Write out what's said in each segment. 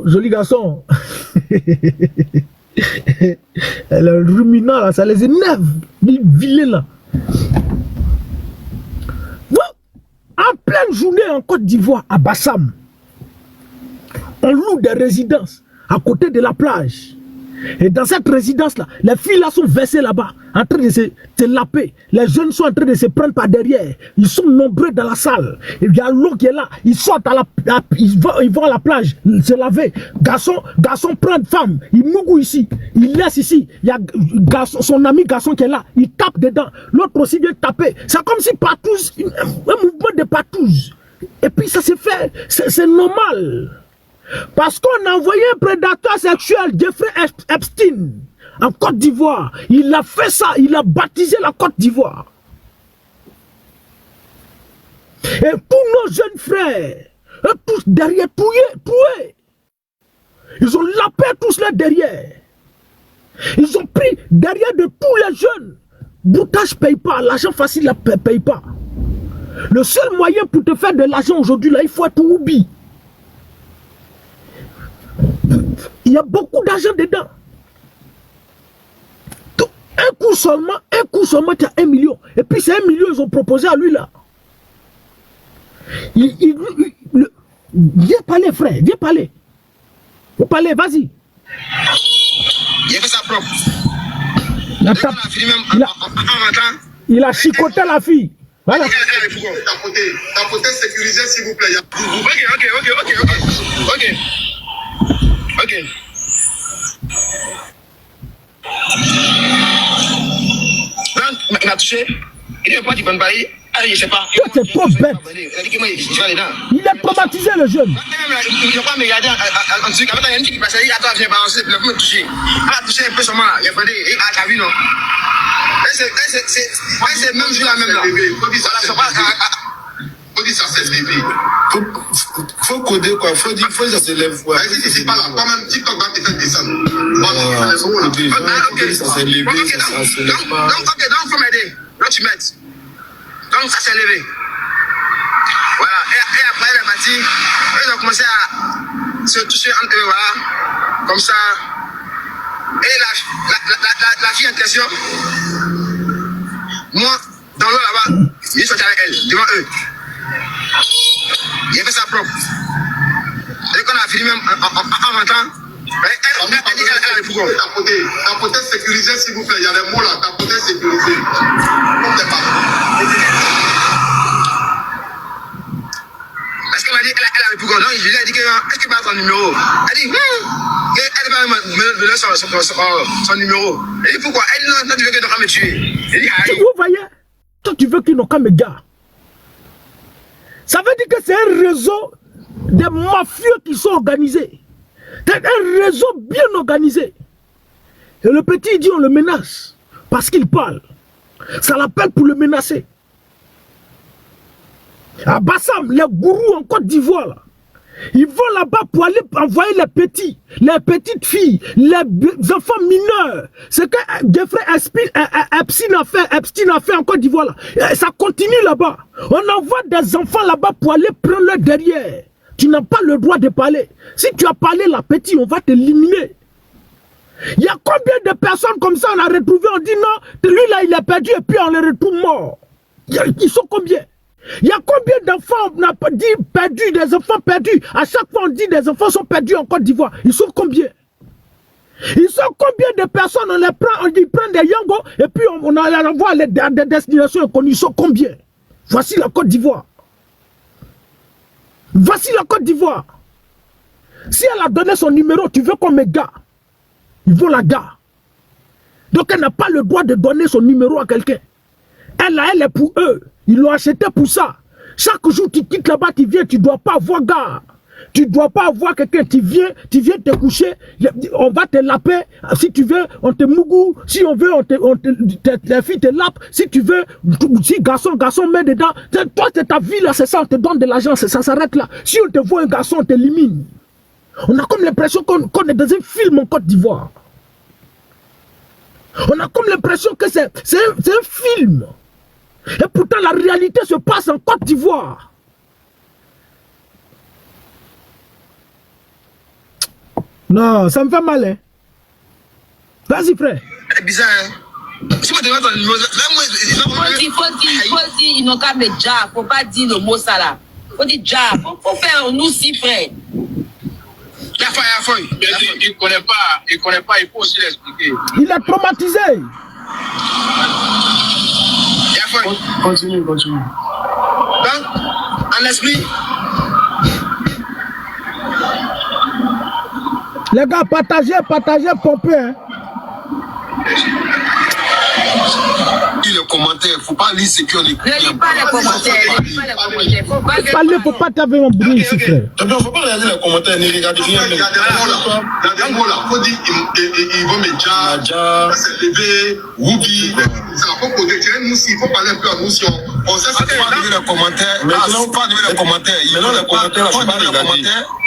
joli garçon. Le ruminant là, ça les énerve. Les vilains là. En pleine journée en Côte d'Ivoire, à Bassam, on loue des résidences à côté de la plage. Et dans cette résidence-là, les filles là sont versées là-bas, en train de se laper. Les jeunes sont en train de se prendre par derrière. Ils sont nombreux dans la salle. Il y a l'eau qui est là. Ils sortent ils vont à la plage se laver. Garçon prend femme. Il mougou ici. Il laisse ici. Il y a son ami garçon qui est là. Il tape dedans. L'autre aussi vient taper. C'est comme si partouze, un mouvement de partouze. Et puis ça se fait. C'est normal. Parce qu'on a envoyé un prédateur sexuel, Jeffrey Epstein, en Côte d'Ivoire. Il a fait ça, il a baptisé la Côte d'Ivoire. Et tous nos jeunes frères, tous derrière, tués. Ils ont lapé tous là derrière. Ils ont pris derrière de tous les jeunes. Boutage ne paye pas, l'argent facile ne paye pas. Le seul moyen pour te faire de l'argent aujourd'hui, là, il faut être oubi. Il y a beaucoup d'argent dedans. Un coup seulement, tu as 1 million. Et puis c'est 1 million, ils ont proposé à lui là. Viens parler, frère, viens parler. Viens parler, vas-y. Il a fait sa propre. Il a chicoté la fille. Voilà. Tapoter, sécurisé, s'il vous plaît. Ok. Donc, il m'a touché. Il ne pas dire bonne baille. Allez, je sais pas. C'est trop bête. Il a traumatisé le jeune. Il ne pas me regarder en dessous. Quand il y a une fille qui passe, il a toi, viens balancer. Il a touché. Elle a touché un peu seulement. Il a pas dit. Ah, t'as vu, non? C'est même jour là, même là. Faut dire ça, c'est bébé. Faut coder quoi, faut dire ça se lève. C'est pas là, pas même TikTok va te faire descendre. Ok, ça s'est levé, ça se lève pas. Donc faut m'aider. Là tu m'aides. Donc ça s'est levé. Voilà, et après elle est partie, ils ont commencé à se toucher entre eux, voilà, comme ça. Et la fille en question, moi, dans l'eau là-bas, je suis avec elle, devant eux. Il a fait sa propre. Et quand on a fini même en rentrant, elle a dit qu'elle avait pourquoi. Tapoter, sécurisé, s'il vous plaît. Il y a des mots là. Tapoter, sécurisé. Parce qu'elle m'a dit qu'elle avait pourquoi. Donc je lui ai dit est-ce qu'il m'a son numéro. Elle dit elle va me donner son numéro. Elle dit pourquoi. Elle dit non, tu veux qu'il n'ait qu'à me tuer. Elle dit vous voyez, toi tu veux qu'il n'ait qu'à me gars. Ça veut dire que c'est un réseau de mafieux qui sont organisés. C'est un réseau bien organisé. Et le petit dit on le menace parce qu'il parle. Ça l'appelle pour le menacer. À Bassam, les gourous en Côte d'Ivoire, ils vont là-bas pour aller envoyer les petites filles, les enfants mineurs. C'est que Jeffrey Epstein a fait en Côte d'Ivoire. Ça continue là-bas. On envoie des enfants là-bas pour aller prendre leur derrière. Tu n'as pas le droit de parler. Si tu as parlé la petite, on va t'éliminer. Il y a combien de personnes comme ça on a retrouvé, on dit non, lui là il est perdu et puis on les retrouve morts. Ils sont combien? Il y a combien d'enfants on a dit perdus, des enfants perdus? À chaque fois on dit des enfants sont perdus en Côte d'Ivoire. Ils sont combien? Ils sont combien de personnes on les prend, on dit prend des yangos et puis on envoie à des destinations inconnues. Ils sont combien? Voici la Côte d'Ivoire. Voici la Côte d'Ivoire. Si elle a donné son numéro, tu veux qu'on me gare. Ils vont la gare. Donc elle n'a pas le droit de donner son numéro à quelqu'un. Elle est pour eux. Ils l'ont acheté pour ça. Chaque jour tu quittes là-bas, tu viens, tu ne dois pas avoir gare. Tu ne dois pas avoir quelqu'un, tu viens te coucher, on va te laper, si tu veux, on te mougou, si on veut, les filles te lapent, si tu veux, si garçon met dedans, toi c'est ta vie là, c'est ça, on te donne de l'argent, ça s'arrête là. Si on te voit un garçon, on t'élimine. On a comme l'impression qu'on est dans un film en Côte d'Ivoire. On a comme l'impression que c'est un film. Et pourtant la réalité se passe en Côte d'Ivoire. Non, ça me fait mal, hein. Vas-y, frère. C'est bizarre, hein. Si vous devez ton numéro, faut dire, ils n'ont qu'à mettre déjà. Faut pas dire le mot ça là. Faut dire déjà. Faut faire nous si, frère. La feuille. Il connaît pas, il faut aussi l'expliquer. Il est traumatisé. La feuille. Continue. Donc, en esprit, Les gars, partagez, pompez, hein. Lis les commentaires, faut pas lire ce qu'on écoute. Ne lis pas les commentaires. Faut pas Parlez, faut pas t'avoir un bruit ici, frère. Faut pas regarder les commentaires, ne regardez rien. la dernière là, faut dire, ils vont mettre Dja, SLV, Woubi, ça va pas poser. Tu nous aussi, il faut parler un peu à nous si on sait ce Faut pas lire les commentaires. Maintenant, faut pas lire les commentaires. Maintenant, les commentaires, là, faut pas regarder.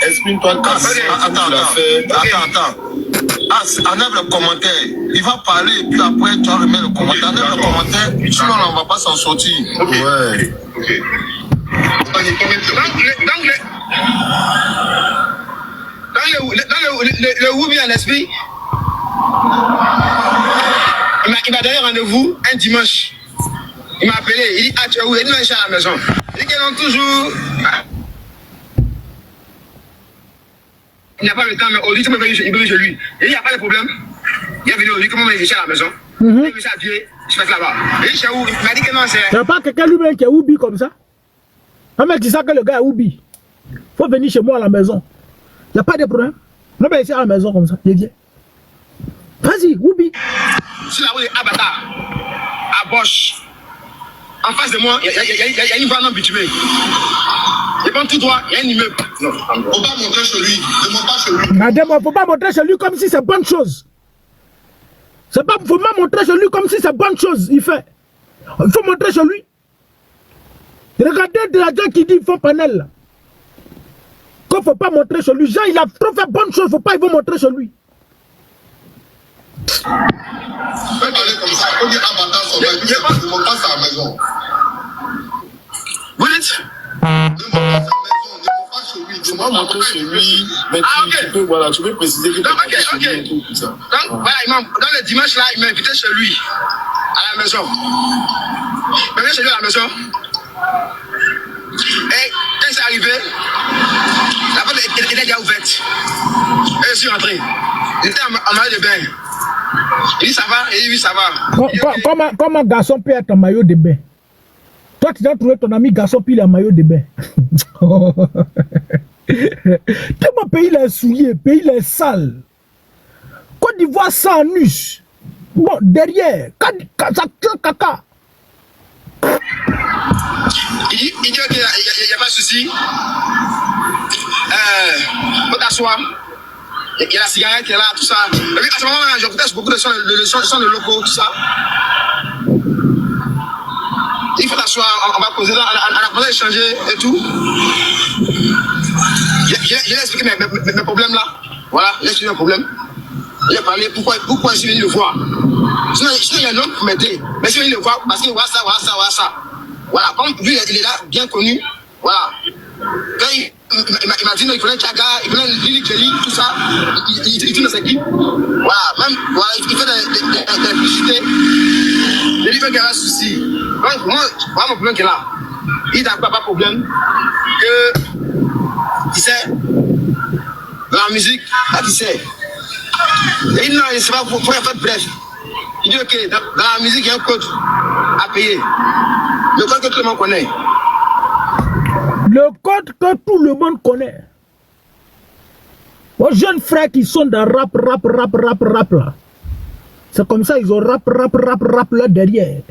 Exprime-toi, Attends. Enlève le commentaire. Il va parler et puis après tu vas remettre le commentaire. Enlève le commentaire, sinon on ne va pas s'en sortir. Ouais. Ok. Dans le Woubi en esprit, il m'a donné rendez-vous un dimanche. Il m'a appelé, il dit, ah tu es où? Il dit, non, je suis à la maison. Il dit qu'ils ont toujours... Il n'a pas le temps, mais au lit, tu me venu chez lui. Il dit, il n'y a pas de problème. Il est venu au lit, comment il est à la maison? Il est habillé, je fais là-bas. Il dit, chez où? Il m'a dit que non, c'est... Il n'y a pas quelqu'un lui-même qui est Oubi comme ça. Un mec dit ça que le gars est Oubi. Faut venir chez moi à la maison. Il n'y a pas de problème. Non, mais ici à la maison comme ça, il vient. Vas-y, Oubi. Sur la route de Abata, à Bosch, en face de moi, il y a une voie non bitumée. Je prends tout droit, il y a un immeuble. Non, faut pas montrer chez lui. Ne montre pas chez lui. Madame, faut pas montrer chez lui comme si c'est bonne chose. C'est pas, faut pas montrer chez lui comme si c'est bonne chose, il fait. Il faut montrer chez lui. Regardez de la gens qui dit font panel là. Qu'il faut pas montrer chez lui. Jean, il a trop fait bonne chose, faut pas, il faut montrer chez lui. Faut parler comme ça, faut dire Abata, ne montre pas sa maison. Vous dites? Ne montre pas sa maison, ne montre pas chez lui. Tu vas montrer chez lui, mais tu peux, voilà, tu peux préciser que tu Ok. Donc, voilà, dans le dimanche là, il m'a invité chez lui, à la maison. Il m'a invité chez lui à la maison. Et quand c'est arrivé, la porte était déjà ouverte. Et je suis rentré. Il était en maillot de bain. Il dit ça va? Il dit oui, ça va. Comment un garçon peut être en maillot de bain? Toi, tu as trouvé ton ami garçon puis il est en maillot de bain. Tellement pays il est souillé, pays il est sale. Côte d'Ivoire sans nus. Bon, derrière, ça caca. Il dit qu'il n'y a pas de souci. Faut t'asseoir. Il y a la cigarette qui est là, tout ça. Et puis, à ce moment-là, j'écoutais beaucoup de sons de locaux, tout ça. Il faut t'asseoir, on va poser là, on a échanger et tout. J'ai expliqué mes problèmes là. Voilà, j'ai expliqué mes problèmes. Il a parlé pourquoi je suis venu le voir. Sinon, il y a un homme pour m'aider. Mais je suis venu le voir parce qu'il voit ça. Voilà, comme lui, il est là, bien connu. Voilà. Quand il m'a dit non, il prenait Tchaga, il prenait Lili Kelly, tout ça. Il tourne dans ses clips. Voilà, même, voilà, il fait des publicités. Il dit qu'il y a un souci. Donc, moi, voilà mon problème qui est là. Il n'a pas de problème. Que, tu sais, dans la musique, là, tu sais. Il dit non, il ne sait pas, faut faire bref. Il dit ok, dans la musique, il y a un code à payer. Le code que tout le monde connaît. Le code que tout le monde connaît. Aux jeunes frères qui sont dans rap là. C'est comme ça, ils ont rap là derrière.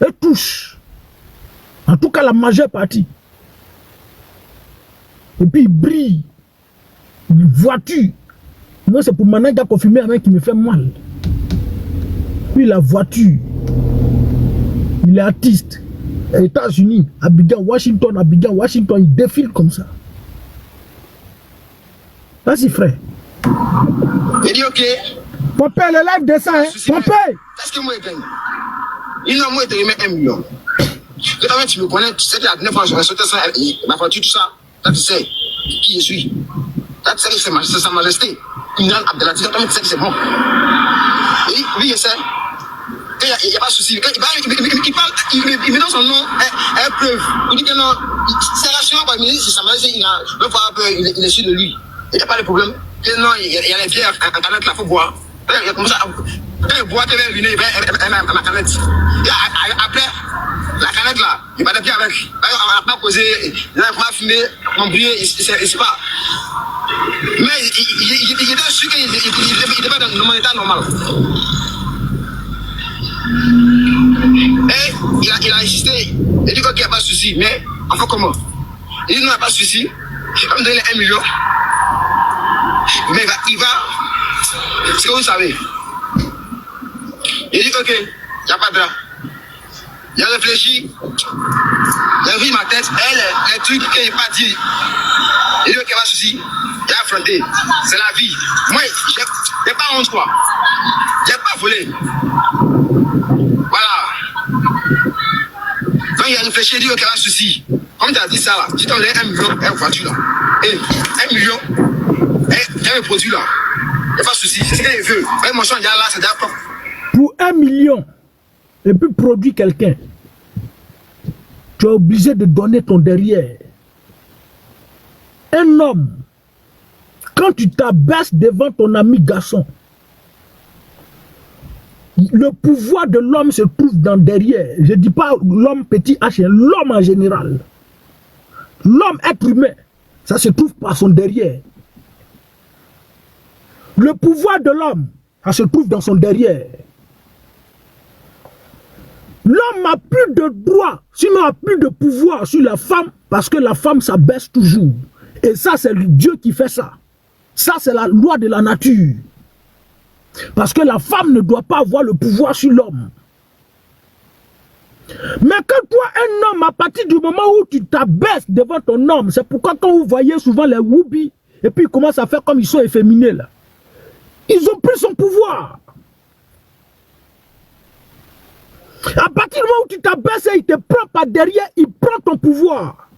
Et touche. En tout cas, la majeure partie. Et puis, il brille. Une voiture. Moi, c'est pour maintenant qu'il a confirmé un mec qui me fait mal. Puis la voiture. Il est artiste. États-Unis, Abidjan, Washington, il défile comme ça. Vas-y, frère. Il dit ok. Mon père, le live descend, hein. Mon père. Qu'est-ce que moi je gagne? Il n'a moi, il te remet 1 million. Quand tu me connais, tu sais que la dernière fois, je sauté ça, ma voiture, tout ça. Là, tu sais qui je suis. Là, tu sais que c'est sa majesté. Imran Abdelaziz, toi, tu sais que c'est bon. Il dit, oui, je sais. Il n'y a pas de souci. Il met dans son nom un preuve. Il dit que non, c'est rassurant parce que c'est sa majesté, il a même pas peur, il est sûr de lui. Il n'y a pas de problème. Et non, il y a les bières en canette là, il faut boire. Il y a comme ça. Quand il boit, il va venir, il va à ma canette. Après, la canette là, il va bien avec. On n'a pas causé, il n'a pas fumé, on brûlait, il ne sait pas. Mais il était sûr qu'il n'était pas dans mon état normal. Et il a insisté. Il dit qu'il n'y a pas de souci. Mais enfin comment? Il dit non, il n'y a pas de souci. Il va me donner 1 million. Mais il va. C'est ce que vous savez. Il dit ok, il n'y a pas de drap. Il a réfléchi. Il a vu ma tête. Et les trucs qu'il n'a pas dit. Il dit ok, il n'y a pas de souci. Il a affronté. C'est la vie. Moi, je n'ai pas honte quoi. Je n'ai pas volé. Voilà. Quand il a réfléchi, il dit ok, il n'y a pas de souci. Comme tu as dit ça là, tu t'en donnes 1 million et une voiture là. Et 1 million et un produit là. Il n'y a pas de souci. C'est ce qu'il veut. Même mon champ déjà là, c'est déjà pas. Pour 1 million, et puis produire quelqu'un, tu es obligé de donner ton derrière. Un homme, quand tu t'abaisses devant ton ami garçon, le pouvoir de l'homme se trouve dans derrière. Je ne dis pas l'homme petit H, l'homme en général. L'homme être humain, ça se trouve par son derrière. Le pouvoir de l'homme, ça se trouve dans son derrière. L'homme n'a plus de droit, sinon n'a plus de pouvoir sur la femme, parce que la femme s'abaisse toujours. Et ça, c'est Dieu qui fait ça. Ça, c'est la loi de la nature. Parce que la femme ne doit pas avoir le pouvoir sur l'homme. Mais quand toi, un homme, à partir du moment où tu t'abaisses devant ton homme, c'est pourquoi quand vous voyez souvent les whoopis, et puis ils commencent à faire comme ils sont efféminés là, ils ont pris son pouvoir. À partir du moment où tu t'abaisses et il te prend par derrière, il prend ton pouvoir.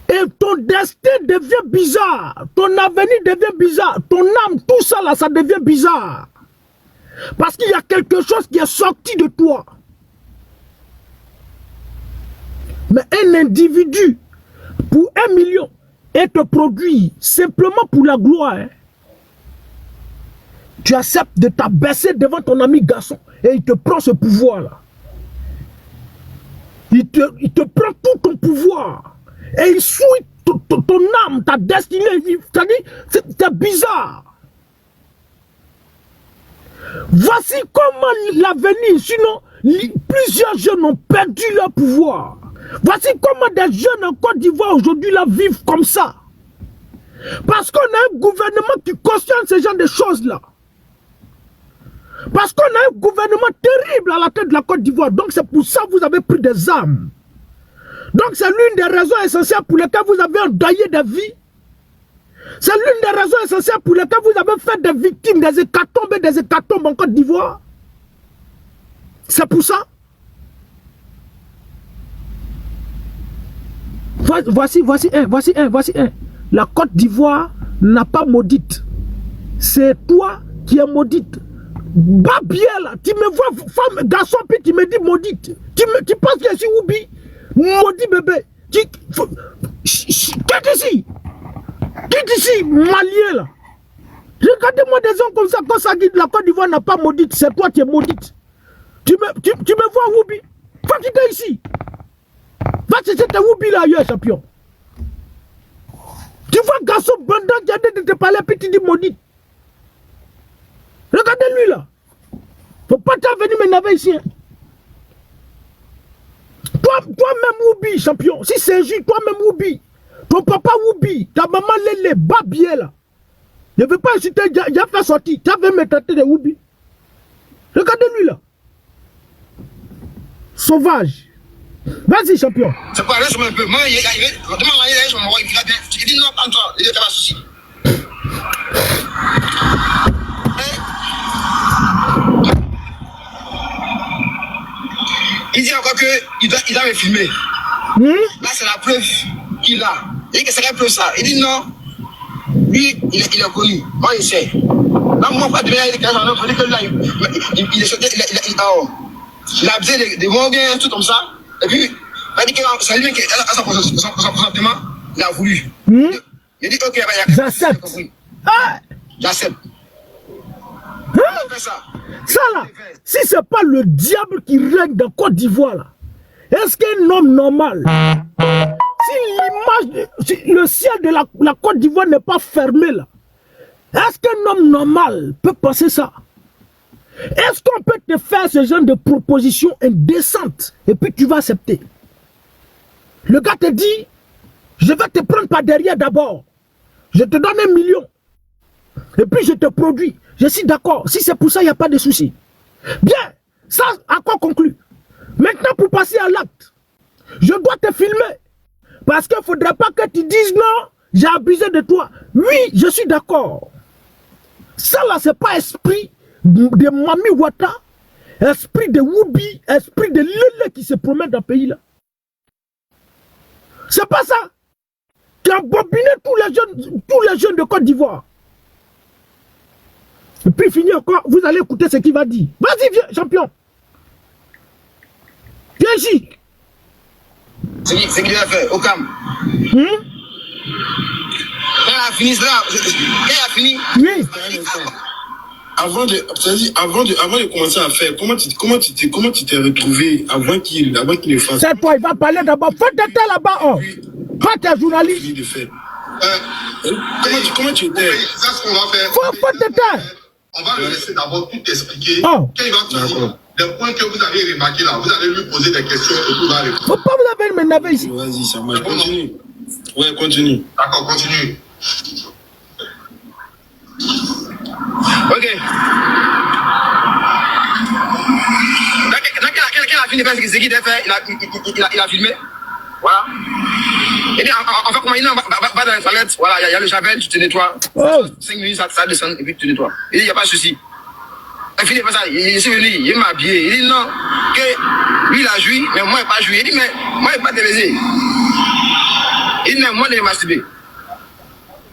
Et ton destin devient bizarre. Ton avenir devient bizarre. Ton âme, tout ça là, ça devient bizarre. Parce qu'il y a quelque chose qui est sorti de toi. Mais un individu, pour 1 million, et te produit simplement pour la gloire, hein, tu acceptes de t'abaisser devant ton ami garçon et il te prend ce pouvoir-là. Il te prend tout ton pouvoir et il souille ton âme, ta destinée. C'est bizarre. Voici comment l'avenir, sinon plusieurs jeunes ont perdu leur pouvoir. Voici comment des jeunes en Côte d'Ivoire aujourd'hui là vivent comme ça. Parce qu'on a un gouvernement qui cautionne ce genre de choses-là. Parce qu'on a un gouvernement terrible à la tête de la Côte d'Ivoire. Donc c'est pour ça que vous avez pris des armes. Donc c'est l'une des raisons essentielles pour lesquelles vous avez endeuillé des vies. C'est l'une des raisons essentielles pour lesquelles vous avez fait des victimes, des hécatombes en Côte d'Ivoire. C'est pour ça. Voici un. La Côte d'Ivoire n'a pas maudite. C'est toi qui es maudite. Babiel, tu me vois, femme, garçon, puis tu me dis maudite. Tu penses que je suis Oubi? Maudit bébé. Quitte ici. Quitte ici, malien là. Regardez-moi des gens comme ça, quand ça dit la Côte d'Ivoire n'a pas maudite, c'est toi qui es maudite. Tu me vois Oubi? Va quitter ici. Va chercher tes Oubi là ailleurs, champion. Tu vois garçon bandant qui a dit de te parler, puis tu dis maudite. Regardez-lui là. Faut pas venir m'énerver ici. Hein. Toi-même Oubi, champion. Si c'est juste toi-même Oubi. Ton papa Oubi. Ta maman Lélé, Babier là. Ne veux pas insulter, j'ai fait sortir. Tu avais me traiter de Oubi. Regardez-lui là. Sauvage. Vas-y, champion. C'est quoi, laisse-moi un peu. Moi, il dit non, pas toi. Il dit, t'as pas de souci. Il dit encore qu'il doit me filmer. Là, c'est la preuve qu'il a. Il dit que c'est un peu ça. Il dit non. Lui, il est connu. Moi, il sait. Là, moi, pas de bien, il est quand même. Il dit que là, il est sauté, il a abusé des mots bien, tout comme ça. Et puis, il a dit que c'est lui qui, à son consentement, il a voulu. Il dit, ok, j'accepte. J'accepte. Ça là, si c'est pas le diable qui règne dans Côte d'Ivoire là, est-ce qu'un homme normal, si l'image, si le ciel de la Côte d'Ivoire n'est pas fermé là, est-ce qu'un homme normal peut penser ça? Est-ce qu'on peut te faire ce genre de proposition indécente et puis tu vas accepter? Le gars te dit, je vais te prendre par derrière d'abord, je te donne 1 million et puis je te produis. Je suis d'accord. Si c'est pour ça, il n'y a pas de souci. Bien. Ça, à quoi conclut? Maintenant, pour passer à l'acte, je dois te filmer. Parce qu'il ne faudrait pas que tu dises non, j'ai abusé de toi. Oui, je suis d'accord. Ça, là, ce n'est pas esprit de Mami Wata, esprit de Woubi, esprit de Lele qui se promène dans le pays là. C'est pas ça. Qui a bobiné tous les jeunes de Côte d'Ivoire. Et puis fini encore, vous allez écouter ce qu'il va dire. Vas-y, viens, champion. Viens ici. C'est qu'il a fait, au calme. Quand il a fini cela, Oui. Avant de commencer à faire, comment tu t'es retrouvé avant qu'il le fasse? C'est toi, il va parler d'abord. Faut te taire là-bas, oh. Pas tes journalistes. Fini de faire. Comment tu étais? C'est ce qu'on va faire. Faut te taire. On va le laisser d'abord tout expliquer. Oh. Quand il va finir, les points que vous avez remarqués là, vous allez lui poser des questions et tout va répondre. Faut pas vous avez m'énerver ici. Vas-y, ça marche. Continue. Ouais, continue. D'accord, continue. Ok. Quand il a fini de faire ce qu'il a fait, il a filmé. Voilà. Et puis, on va comment il va dans les toilettes. Voilà, il y a le javel, tu te nettoies. Oh. 5 minutes, ça descend et puis tu te nettoies. Il dit, il n'y a pas de souci. Il finit par ça, il est venu, il m'a habillé. Il dit non, que lui il a joui, mais moi il n'a pas joui. Il dit, mais moi il n'a pas te baiser. Il dit, mais moi il est masturbé.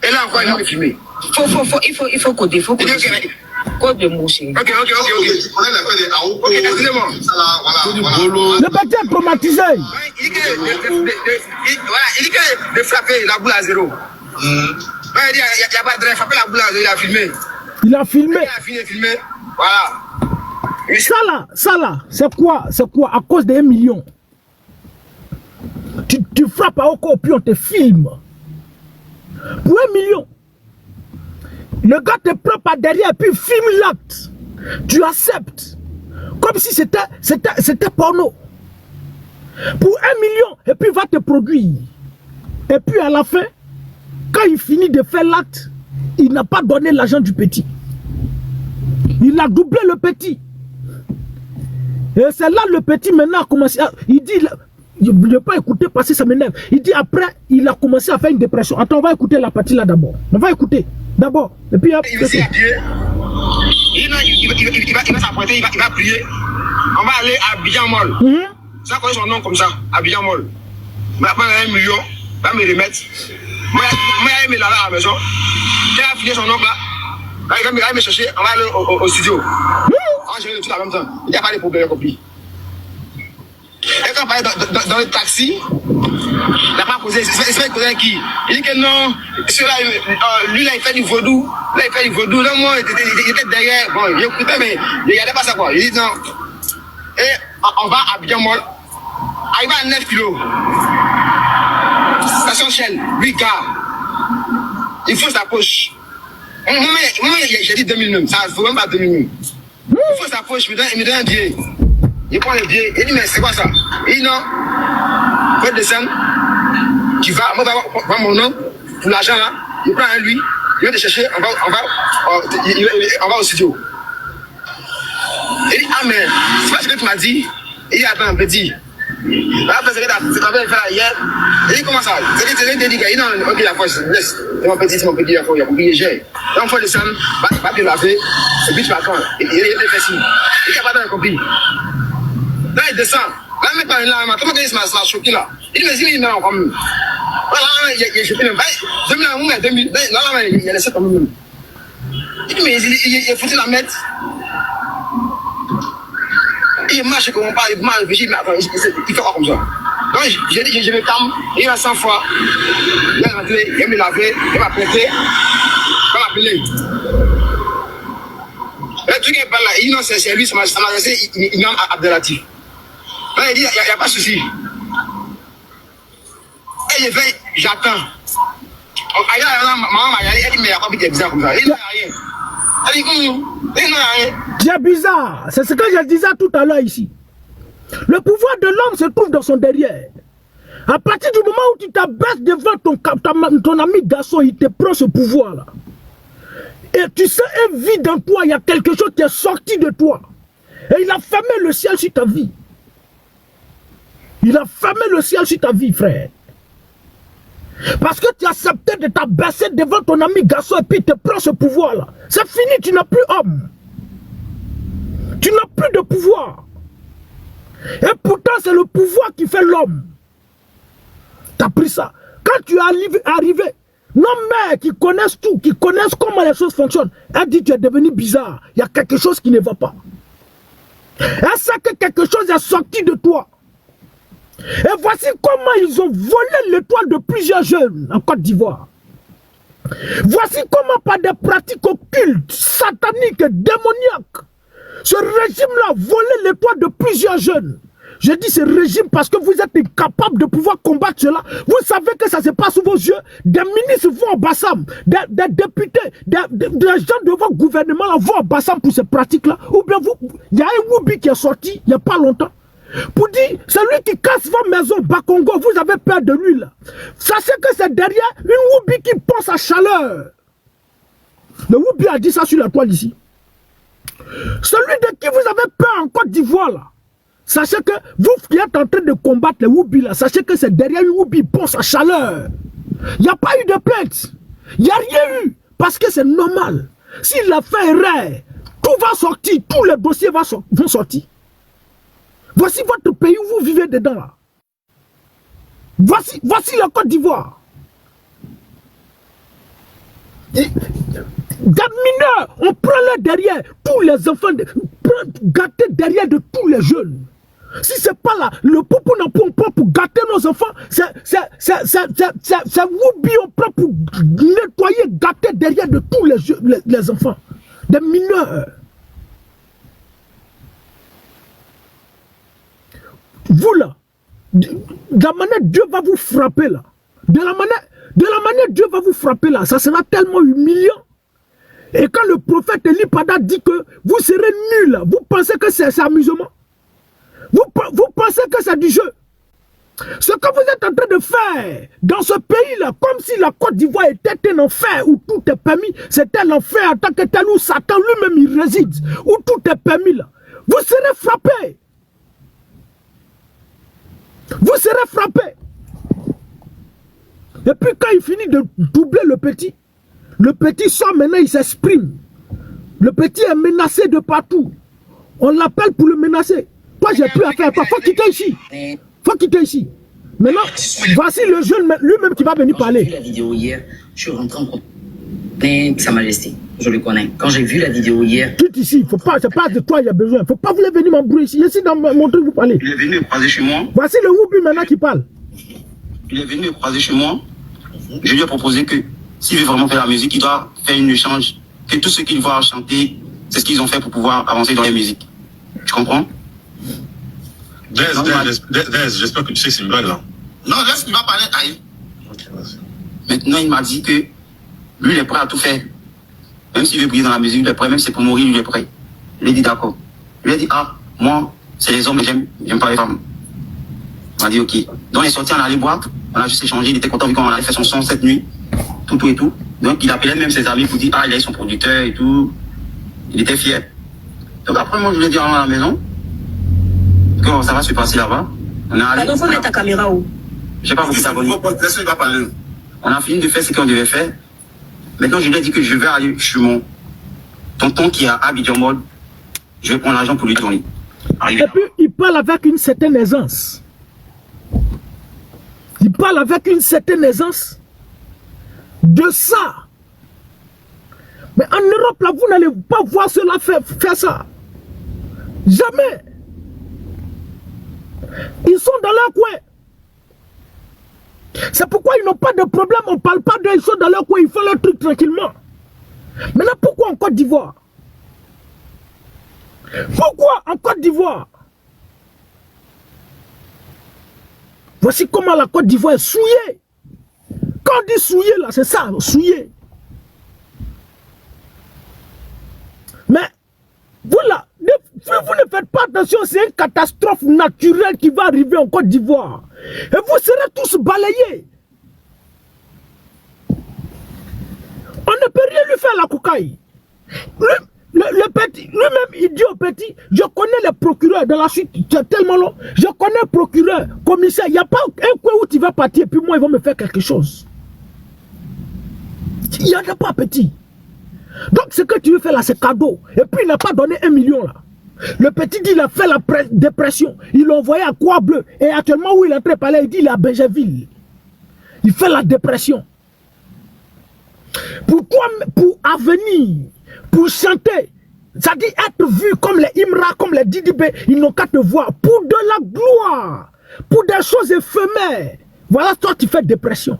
Et là encore, il m'a filmé. Il faut coder, code de mots, chérie. Ok. Tu connais les faits des AO. Ok, excusez-moi. Voilà. Le petit est traumatisé. Il dit que de frapper la boule à zéro. Il dit, il n'y a pas de frapper la boule à zéro, il a filmé. Il a filmé. Il a filmé. Voilà. Ça là, c'est quoi? À cause des 1 million. Tu frappes à Oko, puis on te filme. Pour 1 million. Le gars te prend par derrière, puis filme l'acte. Tu acceptes. Comme si c'était porno. Pour 1 million, et puis il va te produire. Et puis à la fin, quand il finit de faire l'acte, il n'a pas donné l'argent du petit. Il a doublé le petit. Et c'est là le petit maintenant a commencé à... Il dit... Je ne vais pas écouter parce que ça m'énerve. Il dit après, il a commencé à faire une dépression. Attends, on va écouter la partie là d'abord. On va écouter d'abord. Et puis après... Il va s'apprêter, il va prier. On va aller à Abidjan Mall. Ça connaît son nom comme ça, Abidjan Mall. Mais après, il y a 1 million, il va me remettre. Moi, il me l'a à la maison. Quand il a fini son nom là, il va me chercher, on va aller au studio. On va gérer le tout en même temps. Il n'y a pas de problème, compris. Et quand on parlait dans le taxi, il n'a pas posé, il fait poser qui? Il dit que non, lui là il fait du vaudou, là moi il était derrière, bon il écoutait mais il regardait pas ça quoi, il dit non. Et on va à Abidjan Mall, arrivé à 9 kilos, station Shell, 8 gars, il faut sa poche. Moi j'ai dit 2000 même, ça ne faut même pas 2000 même. Il faut sa poche, il me donne un billet. Il prend le billet, il dit mais c'est quoi ça? Il dit non, faut descendre, tu vas, moi je vais prendre mon nom, pour l'argent là, il prend un lui, il vient te chercher, on va au studio. Il dit ah mais, c'est pas ce que tu m'as dit, il dit attends, petit, là c'est ce que tu avais fait là hier, il dit comment ça? C'est que tu dit, il dit non, ok la force, laisse, c'est mon petit, la force, il a oublié, j'ai. Donc il faut descendre, va te laver, et puis tu vas attendre, il fait signe, il n'a pas compris. Là, il descend. Là, il met pas là, comment il m'a choqué là? Il me dit, il met en commun. Voilà, il a laissé comme même. Il dit, mais il a foutu la mettre. Il marche comme on parle, il m'a réfléchi, mais attends, il fait quoi comme ça? Donc, j'ai dit, je me calme, il a 100 fois. Il est rentré, il me lavé, il m'a prêté, il m'a appelé. Le truc est pas là, il dit non, c'est lui, ça m'a laissé, il nomme Abdelatif. Là, il dit, il n'y a pas de souci. Et je vais, j'attends. Maman m'a dit, elle dit, mais il n'y a pas de bizarre comme ça. Il n'y a rien. Elle dit, il n'y a rien. C'est bizarre, c'est ce que je disais tout à l'heure ici. Le pouvoir de l'homme se trouve dans son derrière. À partir du moment où tu t'abaisses devant ton ami garçon, il te prend ce pouvoir-là. Et tu sais, un vide en toi, il y a quelque chose qui est sorti de toi. Et il a fermé le ciel sur ta vie. Il a fermé le ciel sur ta vie, frère. Parce que tu as accepté de t'abaisser devant ton ami garçon et puis il te prend ce pouvoir-là. C'est fini, tu n'as plus homme. Tu n'as plus de pouvoir. Et pourtant, c'est le pouvoir qui fait l'homme. Tu as pris ça. Quand tu es arrivé, nos mères qui connaissent tout, qui connaissent comment les choses fonctionnent, elle dit tu es devenu bizarre. Il y a quelque chose qui ne va pas. Elle sait que quelque chose est sorti de toi. Et voici comment ils ont volé l'étoile de plusieurs jeunes en Côte d'Ivoire. Voici comment par des pratiques occultes, sataniques et démoniaques, ce régime-là a volé l'étoile de plusieurs jeunes. Je dis ce régime parce que vous êtes incapable de pouvoir combattre cela. Vous savez que ça se passe sous vos yeux. Des ministres vont au Bassam, des députés, des gens de votre gouvernement là, vont au Bassam pour ces pratiques-là. Ou bien il y a un Woubi qui est sorti il n'y a pas longtemps. Pour dire, celui qui casse vos maisons, Bakongo, vous avez peur de lui là. Sachez que c'est derrière une Woubi qui pense à chaleur. Le Woubi a dit ça sur la toile ici. Celui de qui vous avez peur en Côte d'Ivoire là. Sachez que vous qui êtes en train de combattre les Woubi là, sachez que c'est derrière une Woubi qui pense à chaleur. Il n'y a pas eu de plainte. Il n'y a rien eu. Parce que c'est normal. S'il a fait erreur, tout va sortir. Tous les dossiers vont sortir. Voici votre pays où vous vivez dedans là. Voici la Côte d'Ivoire. Des mineurs, on prend les derrière, tous les enfants, gâter derrière de tous les jeunes. Si c'est pas là, le poupou n'a pas pour gâter nos enfants, c'est Woubi on prend pour nettoyer, gâter derrière de tous les enfants, des mineurs. Vous là, de la manière Dieu va vous frapper là, de la manière Dieu va vous frapper là, ça sera tellement humiliant. Et quand le prophète Eli Pada dit que vous serez nuls là, vous pensez que c'est amusement? Vous pensez que c'est du jeu? Ce que vous êtes en train de faire dans ce pays-là, comme si la Côte d'Ivoire était un enfer où tout est permis, c'était l'enfer en tant que tel où Satan lui-même il réside, où tout est permis là. Vous serez frappés. Vous serez frappés. Et puis quand il finit de doubler le petit sort maintenant, il s'exprime. Le petit est menacé de partout. On l'appelle pour le menacer. Toi, j'ai plus à faire. Toi, faut quitter ici. Faut quitter ici. Maintenant, voici le jeune lui-même qui va venir parler. J'ai vu la vidéo hier, je suis rentré en contact avec Sa Majesté. Je le connais. Quand j'ai vu la vidéo hier... Quitte ici. Faut pas, c'est pas de toi il y a besoin. Faut pas vouloir venir m'embrouiller ici. Ici, dans mon truc, vous parlez. Il est venu me croiser chez moi. Voici le Woubi maintenant qui parle. Il est venu me croiser chez moi. Je lui ai proposé que s'il veut vraiment faire la musique, il doit faire un échange. Que tout ce qu'il va chanter, c'est ce qu'ils ont fait pour pouvoir avancer dans la musique. Tu comprends? J'espère que tu sais que c'est une blague là. Non, laisse-moi parler. Aïe. Ok, vas-y. Maintenant, il m'a dit que lui, il est prêt à tout faire. Même s'il veut briller dans la musique, il est prêt. Même si c'est pour mourir, il est prêt. Il a dit d'accord. Il a dit, ah, moi, c'est les hommes, mais j'aime pas les femmes. Il m'a dit, ok. Donc, il est sorti, on allait boire. On a juste échangé. Il était content vu qu'on allait faire son son cette nuit. Tout et tout. Donc, il appelait même ses amis pour dire, ah, il a eu son producteur et tout. Il était fier. Donc, après, moi, je lui ai dit, à la maison, que ça va se passer là-bas. On est allé. Pardon, faut mettre ta caméra où? Je sais pas, vous s'abonner. On a fini de faire ce qu'on devait faire. Maintenant, je lui ai dit que je vais aller chez mon tonton qui est à Abidjan Mall. Je vais prendre l'argent pour lui donner. Et puis, il parle avec une certaine aisance. Il parle avec une certaine aisance de ça. Mais en Europe, là, vous n'allez pas voir cela faire ça. Jamais. Ils sont dans leur coin. C'est pourquoi ils n'ont pas de problème. On ne parle pas d'eux, ils sont dans leur coin, ils font leur truc tranquillement. Maintenant, pourquoi en Côte d'Ivoire? Pourquoi en Côte d'Ivoire? Voici comment la Côte d'Ivoire est souillée. Quand on dit souillé, là, c'est ça, souillé. Mais, vous là, vous ne faites pas attention, c'est une catastrophe naturelle qui va arriver en Côte d'Ivoire. Et vous serez tous balayés. On ne peut rien lui faire la cocaïne. Le petit, lui-même, il dit au petit, je connais les procureurs, dans la suite, c'est tellement long, je connais le procureur, commissaire, il n'y a pas un coin où tu vas partir, et puis moi, ils vont me faire quelque chose. Il n'y en a pas, petit. Donc, ce que tu veux faire là, c'est cadeau. Et puis, il n'a pas donné 1 million là. Le petit dit, il a fait la dépression. Il l'a envoyé à Croix-Bleue. Et actuellement, où il est en train de parler, il dit, il est à Bégerville. Il fait la dépression. Pour toi, pour avenir, pour chanter, ça dit être vu comme les Imra, comme les Didibé, ils n'ont qu'à te voir. Pour de la gloire, pour des choses éphémères. Voilà, toi, tu fais dépression.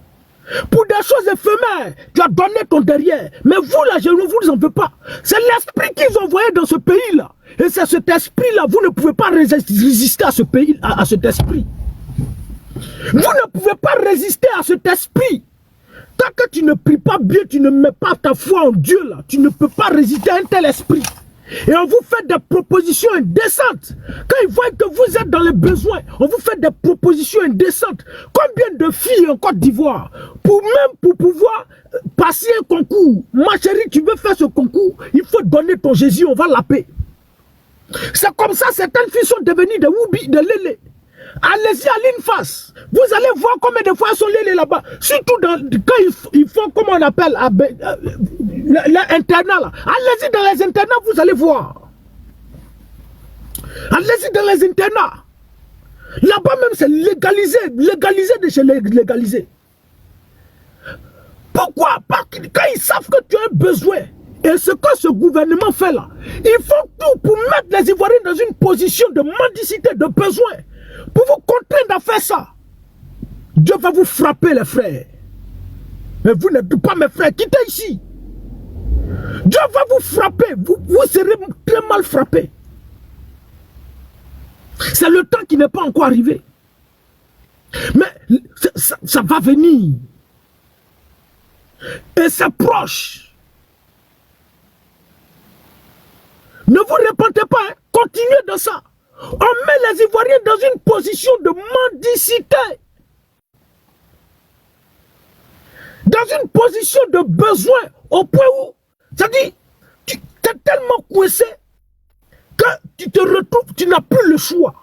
Pour des choses éphémères, tu as donné ton derrière. Mais vous, là, je ne vous en veux pas. C'est l'esprit qu'ils ont envoyé dans ce pays-là. Et c'est cet esprit-là, vous ne pouvez pas résister à ce pays, à cet esprit. Vous ne pouvez pas résister à cet esprit. Tant que tu ne pries pas bien, tu ne mets pas ta foi en Dieu, là, tu ne peux pas résister à un tel esprit. Et on vous fait des propositions indécentes. Quand ils voient que vous êtes dans les besoins, on vous fait des propositions indécentes. Combien de filles en Côte d'Ivoire, pour pouvoir passer un concours, ma chérie, tu veux faire ce concours, il faut donner ton Jésus, on va l'appeler. C'est comme ça, certaines filles sont devenues des Woubi, des Lélé. Allez-y à l'INFAS. Vous allez voir combien de fois elles sont Lélé là-bas. Surtout quand ils font, comment on appelle, l'internat là. Allez-y dans les internats, vous allez voir. Allez-y dans les internats. Là-bas même, c'est légalisé. Légalisé de chez légalisé. Pourquoi? Parce que quand ils savent que tu as un besoin, et ce que ce gouvernement fait là, ils font tout pour mettre les Ivoiriens dans une position de mendicité, de besoin. Pour vous contraindre à faire ça. Dieu va vous frapper, les frères. Mais vous n'êtes pas mes frères, quittez ici. Dieu va vous frapper, vous serez très mal frappés. C'est le temps qui n'est pas encore arrivé. Mais ça va venir. Et c'est proche. Ne vous répentez pas, hein. Continuez dans ça. On met les Ivoiriens dans une position de mendicité. Dans une position de besoin, au point où, c'est-à-dire, tu es tellement coincé que tu te retrouves, tu n'as plus le choix.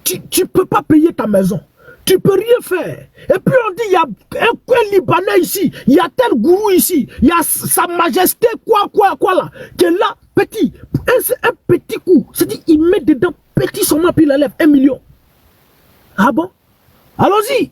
Tu ne peux pas payer ta maison. Tu ne peux rien faire. Et puis on dit, il y a un coin Libanais ici, il y a tel gourou ici, il y a sa majesté, quoi là, qui est là, petit, un petit coup. C'est-à-dire, il met dedans, petit seulement, puis il enlève 1 million. Ah bon? Allons-y.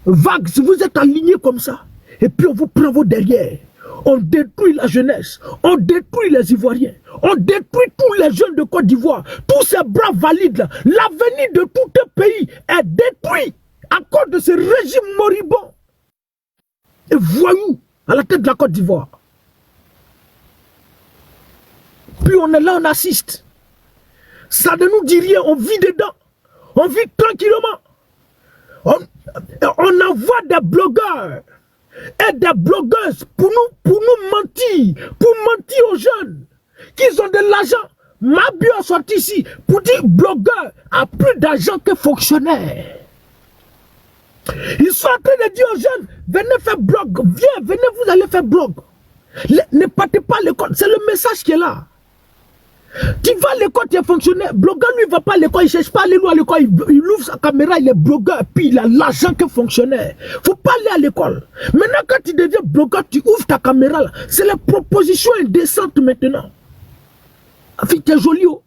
Vague, si vous êtes alignés comme ça, et puis on vous prend vos derrière, on détruit la jeunesse, on détruit les Ivoiriens, on détruit tous les jeunes de Côte d'Ivoire, tous ces bras valides là, l'avenir de tout un pays est détruit à cause de ce régime moribond et voyou à la tête de la Côte d'Ivoire. Puis on est là, on assiste. Ça ne nous dit rien, on vit dedans, on vit tranquillement. On envoie des blogueurs et des blogueuses pour nous mentir aux jeunes qu'ils ont de l'argent. Ma bio a sorti ici pour dire blogueur a plus d'argent que fonctionnaire. Ils sont en train de dire aux jeunes, venez faire blog, venez vous allez faire blog. Ne partez pas à l'école, c'est le message qui est là. Tu vas à l'école, tu es fonctionnaire. Blogueur, lui, il ne va pas à l'école, il ne cherche pas à aller loin à l'école. Il ouvre sa caméra, il est blogueur, puis il a l'argent que fonctionnaire. Il ne faut pas aller à l'école. Maintenant, quand tu deviens blogueur, tu ouvres ta caméra. C'est la proposition indécente maintenant. Tu es joli, oh.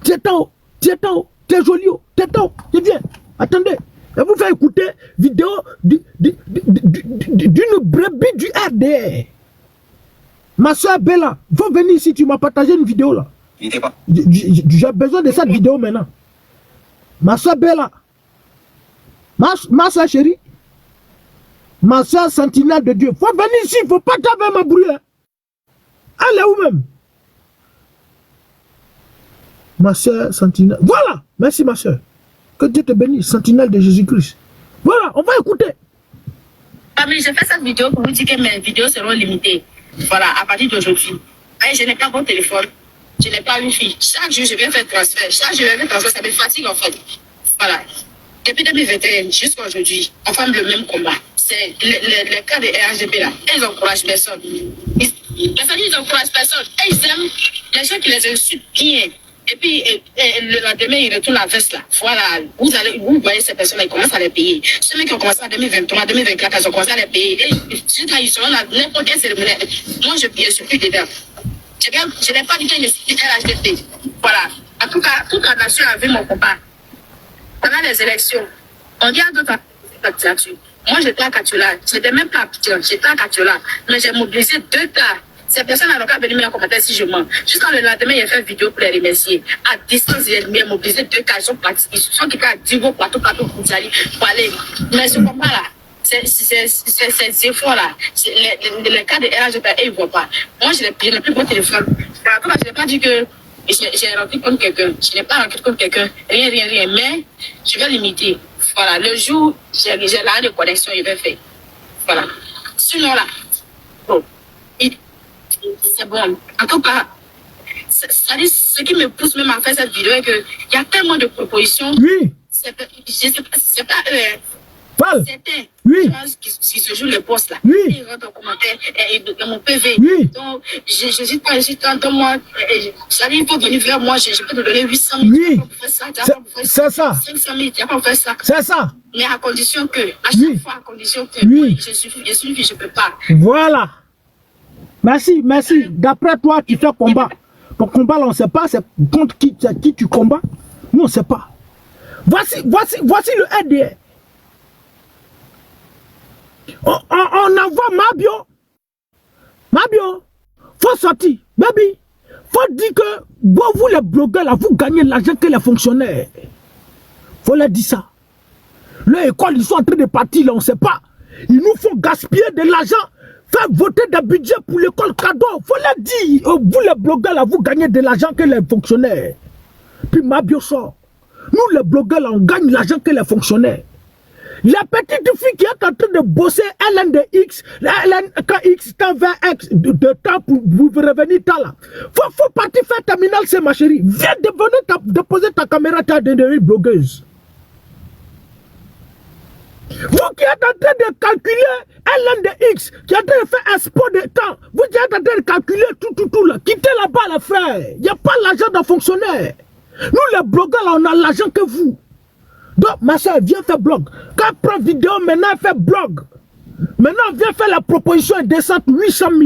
Tu es en haut, tu es joli, oh. Tu es en haut, tu viens. Attendez, Et vous faites écouter vidéo d'une brebis du RDR. Ma soeur Bella, il faut venir ici, tu m'as partagé une vidéo là. J'ai besoin de cette vidéo maintenant. Ma soeur Bella, ma soeur chérie, ma soeur sentinelle de Dieu, il faut venir ici, il ne faut pas t'avoir ma brouille. Elle est où même? Ma soeur sentinelle. Voilà, merci ma soeur. Que Dieu te bénisse, sentinelle de Jésus-Christ. Voilà, on va écouter. Ah, mais j'ai fait cette vidéo pour vous dire que mes vidéos seront limitées. Voilà, à partir d'aujourd'hui. Je n'ai pas mon téléphone. Je n'ai pas Wi-Fi. Chaque jour, je vais faire transfert. Chaque jour, je vais faire transfert. Ça me fatigue en fait. Voilà. Depuis 2021 jusqu'à aujourd'hui, on fait le même combat. C'est les cas de RHDP là. Ils n'encouragent personne. Ils n'encouragent personne. Et ils aiment les gens qui les insultent bien. Et puis, le lendemain, ils retournent la veste là. Voilà. Vous voyez ces personnes-là, ils commencent à les payer. Ceux qui ont commencé en 2023, 2024, ils ont commencé à les payer. Et ils seront là, n'importe quelle cérémonie. Moi, je suis plus dedans. Je n'ai pas dit qu'il y a RHDP. Voilà. En tout cas, toute la nation a vu mon combat. Pendant les élections, on dit à d'autres candidatures. Moi, j'étais à Katiola. Je n'étais même pas à Abidjan. J'étais à Katiola. Mais j'ai mobilisé 2 tas. Ces personnes n'ont pas venu me commenter si je mens. Jusqu'à le lendemain, il a fait une vidéo pour les remercier. À distance, il a mobilisé 2 cas. Ils sont partis. Ils sont qui à Divo, partout, pour aller. Mais ce combat-là, ces efforts-là, les cas de RHDP, ils ne voient pas. Moi, je n'ai plus mon téléphone. Je n'ai pas dit que j'ai rentré contre quelqu'un. Je n'ai pas rentré contre quelqu'un. Rien. Mais je vais limiter. Voilà. Le jour, j'ai l'arrêt de connexion, il va faire. Voilà. Sinon, là, bon. C'est bon. En tout cas, ce qui me pousse même à faire cette vidéo est qu'il y a tellement de propositions. Oui. C'est pas eux. Parle. Certains qui se jouent le poste là. Oui. Ils rentrent en commentaire dans mon PV. Oui. Donc, j'hésite pas, dans moi. Ça dit, il faut venir vers moi. Je peux te donner 800 000. Oui. C'est ça. 500 000. Tu peux faire ça. C'est ça. Mais à condition que, à chaque fois, à condition que, je suis, je peux pas. Voilà. Merci. D'après toi, tu fais combat. Ton combat, là, on ne sait pas. C'est contre qui tu combats. Nous, on ne sait pas. Voici le RDR. On envoie Mabio. Faut sortir. Baby. Faut dire que vous, les blogueurs, là, vous gagnez l'argent que les fonctionnaires. Faut leur dire ça. Leur école, ils sont en train de partir, là, on ne sait pas. Ils nous font gaspiller de l'argent. Faire voter des budgets pour l'école cadeau. Faut leur dire. Vous, les blogueurs, là, vous gagnez de l'argent que les fonctionnaires. Puis Mabio sort. Nous, les blogueurs, là, on gagne l'argent que les fonctionnaires. La petite fille qui est en train de bosser LNDX, quand X, temps 20X, de temps pour revenir temps là. Faut partir faire terminal, c'est ma chérie. Viens déposer ta caméra, ta dernière blogueuse. Vous qui êtes en train de calculer LNDX, qui est en train de faire un sport de temps, vous qui êtes en train de calculer tout là, quittez là-bas les frères. Il n'y a pas l'argent d'un fonctionnaire. Nous les blogueurs là, on a l'argent que vous. Donc, ma soeur, viens faire blog. Quand elle prend vidéo, maintenant, elle fait blog. Maintenant, viens faire la proposition indécente 800 000.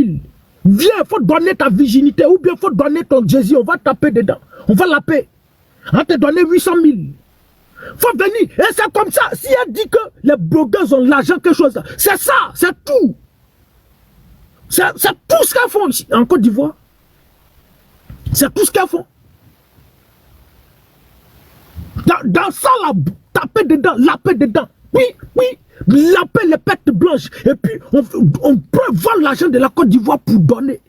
Viens, il faut donner ta virginité ou bien il faut donner ton Jésus. On va taper dedans. On va la payer. On va te donner 800 000. Faut venir. Et c'est comme ça. Si elle dit que les blogueurs ont l'argent, quelque chose, c'est ça, c'est tout. C'est tout ce qu'elles font ici, en Côte d'Ivoire. C'est tout ce qu'elles font. Dans ça, là, taper dedans, laper dedans. Oui, laper les pêtes blanches. Et puis, on peut vendre l'argent de la Côte d'Ivoire pour donner.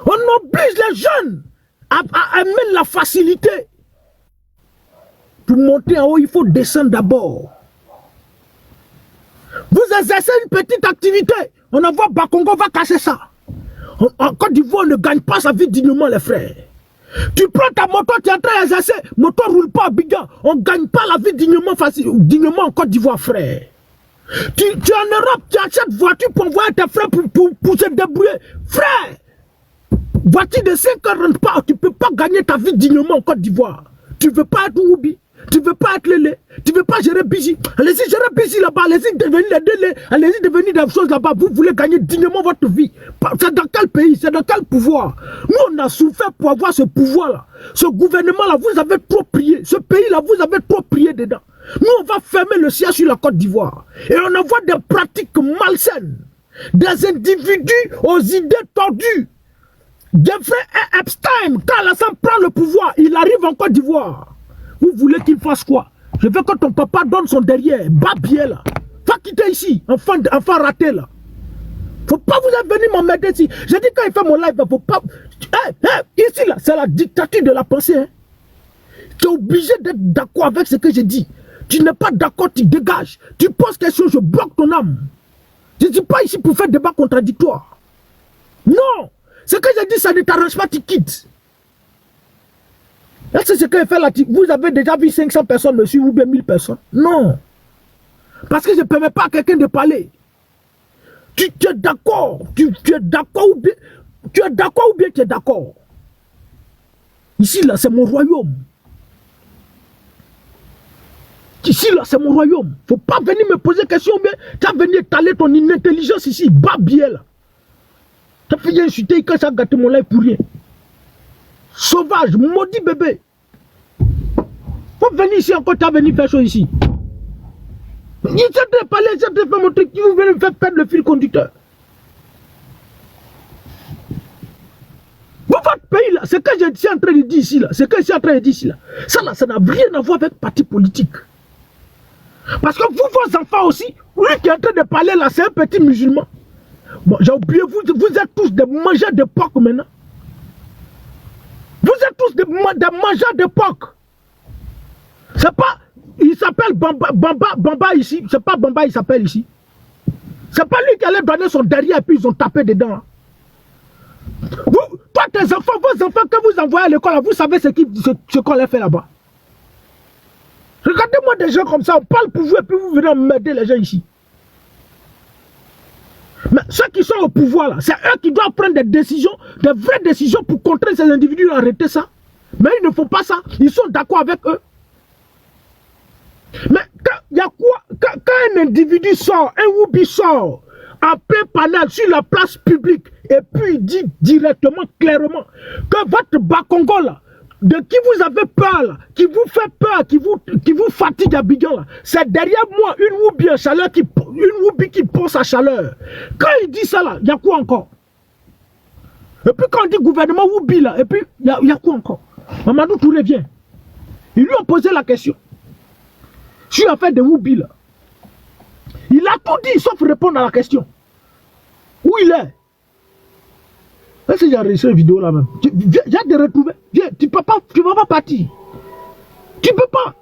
On oblige les jeunes à aimer la facilité. Pour monter en haut, il faut descendre d'abord. Vous exercez une petite activité. On envoie Bakongo, va casser ça. En Côte d'Ivoire, on ne gagne pas sa vie dignement, les frères. Tu prends ta moto, tu es en train d'exercer, moto ne roule pas à Abidjan. On ne gagne pas la vie dignement en Côte d'Ivoire, frère. Tu es en Europe, tu achètes voiture pour envoyer tes frères pour se débrouiller. Frère, voiture de 5 ans ne rentre pas, tu ne peux pas gagner ta vie dignement en Côte d'Ivoire. Tu ne veux pas être Oubi, tu ne veux pas être Lélé, tu ne veux pas gérer Biji. Allez-y, gérer Biji là-bas, allez-y devenir les délais, allez-y devenir des choses là-bas. Vous voulez gagner dignement votre vie. C'est dans quel pays, c'est dans quel pouvoir? Nous, on a souffert pour avoir ce pouvoir-là. Ce gouvernement-là, vous avez trop prié. Ce pays-là, vous avez trop prié dedans. Nous, on va fermer le siège sur la Côte d'Ivoire. Et on envoie des pratiques malsaines. Des individus aux idées tordues. Jeffrey Epstein, quand Alassane prend le pouvoir, il arrive en Côte d'Ivoire. Vous voulez qu'il fasse quoi? Je veux que ton papa donne son derrière. Babier là. Va quitter ici. Enfant raté là. Faut pas vous venir m'emmerder ici. Je dis quand il fait mon live, faut pas... ici là, c'est la dictature de la pensée. Hein. Tu es obligé d'être d'accord avec ce que je dis. Tu n'es pas d'accord, tu dégages. Tu poses question, je bloque ton âme. Je ne suis pas ici pour faire débat contradictoire. Non. Ce que je dis, ça ne t'arrange pas, tu quittes. Est-ce que ce que fait là, vous avez déjà vu 500 personnes me suivre ou bien 1000 personnes? Non. Parce que je ne permets pas à quelqu'un de parler. Tu es d'accord. Tu es d'accord ou bien tu es d'accord ou bien tu es d'accord. Ici là, c'est mon royaume. Ici là, c'est mon royaume. Faut pas venir me poser question, mais tu vas venir étaler ton intelligence ici, babier là. Tu as fait insulter quand ça a gâté mon live pour rien. Sauvage, maudit bébé. Faut venir ici encore, tu as venu faire chose ici. Il s'est de parler, il s'est de faire mon truc, vous venez me faire perdre le fil conducteur. Votre pays là, ce que je suis en train de dire ici là, ce que je suis en train de dire ici là, ça là, ça n'a rien à voir avec parti politique. Parce que vous, vos enfants aussi, lui qui est en train de parler là, c'est un petit musulman. Bon, j'ai oublié, vous êtes tous des mangeurs de porc maintenant. Vous êtes tous des mangeurs de porc. C'est pas, il s'appelle Bamba ici, c'est pas Bamba il s'appelle ici. C'est pas lui qui allait donner son derrière et puis ils ont tapé dedans. Vous, toi tes enfants, vos enfants que vous envoyez à l'école, vous savez ce qu'on les fait là-bas. Regardez-moi des gens comme ça, on parle pour vous et puis vous venez m'aider les gens ici. Mais ceux qui sont au pouvoir là, c'est eux qui doivent prendre des décisions, des vraies décisions pour contrer ces individus à arrêter ça. Mais ils ne font pas ça, ils sont d'accord avec eux. Mais quand un individu sort, un Woubi sort, en plein panel sur la place publique, et puis il dit directement, clairement, que votre Bakongo là, de qui vous avez peur là, qui vous fait peur, qui vous fatigue à Abidjan là, c'est derrière moi une Woubi en chaleur, une Woubi qui pose sa chaleur. Quand il dit ça là, il y a quoi encore? Et puis quand on dit gouvernement Woubi là, et puis il y a quoi encore? Mamadou Touré vient. Ils lui ont posé la question. Sur l'affaire de Woubi là. Il a tout dit sauf répondre à la question. Où il est? Est-ce que j'ai enregistré une vidéo là même? Viens te retrouver. Viens, tu vas pas partir. Tu peux pas.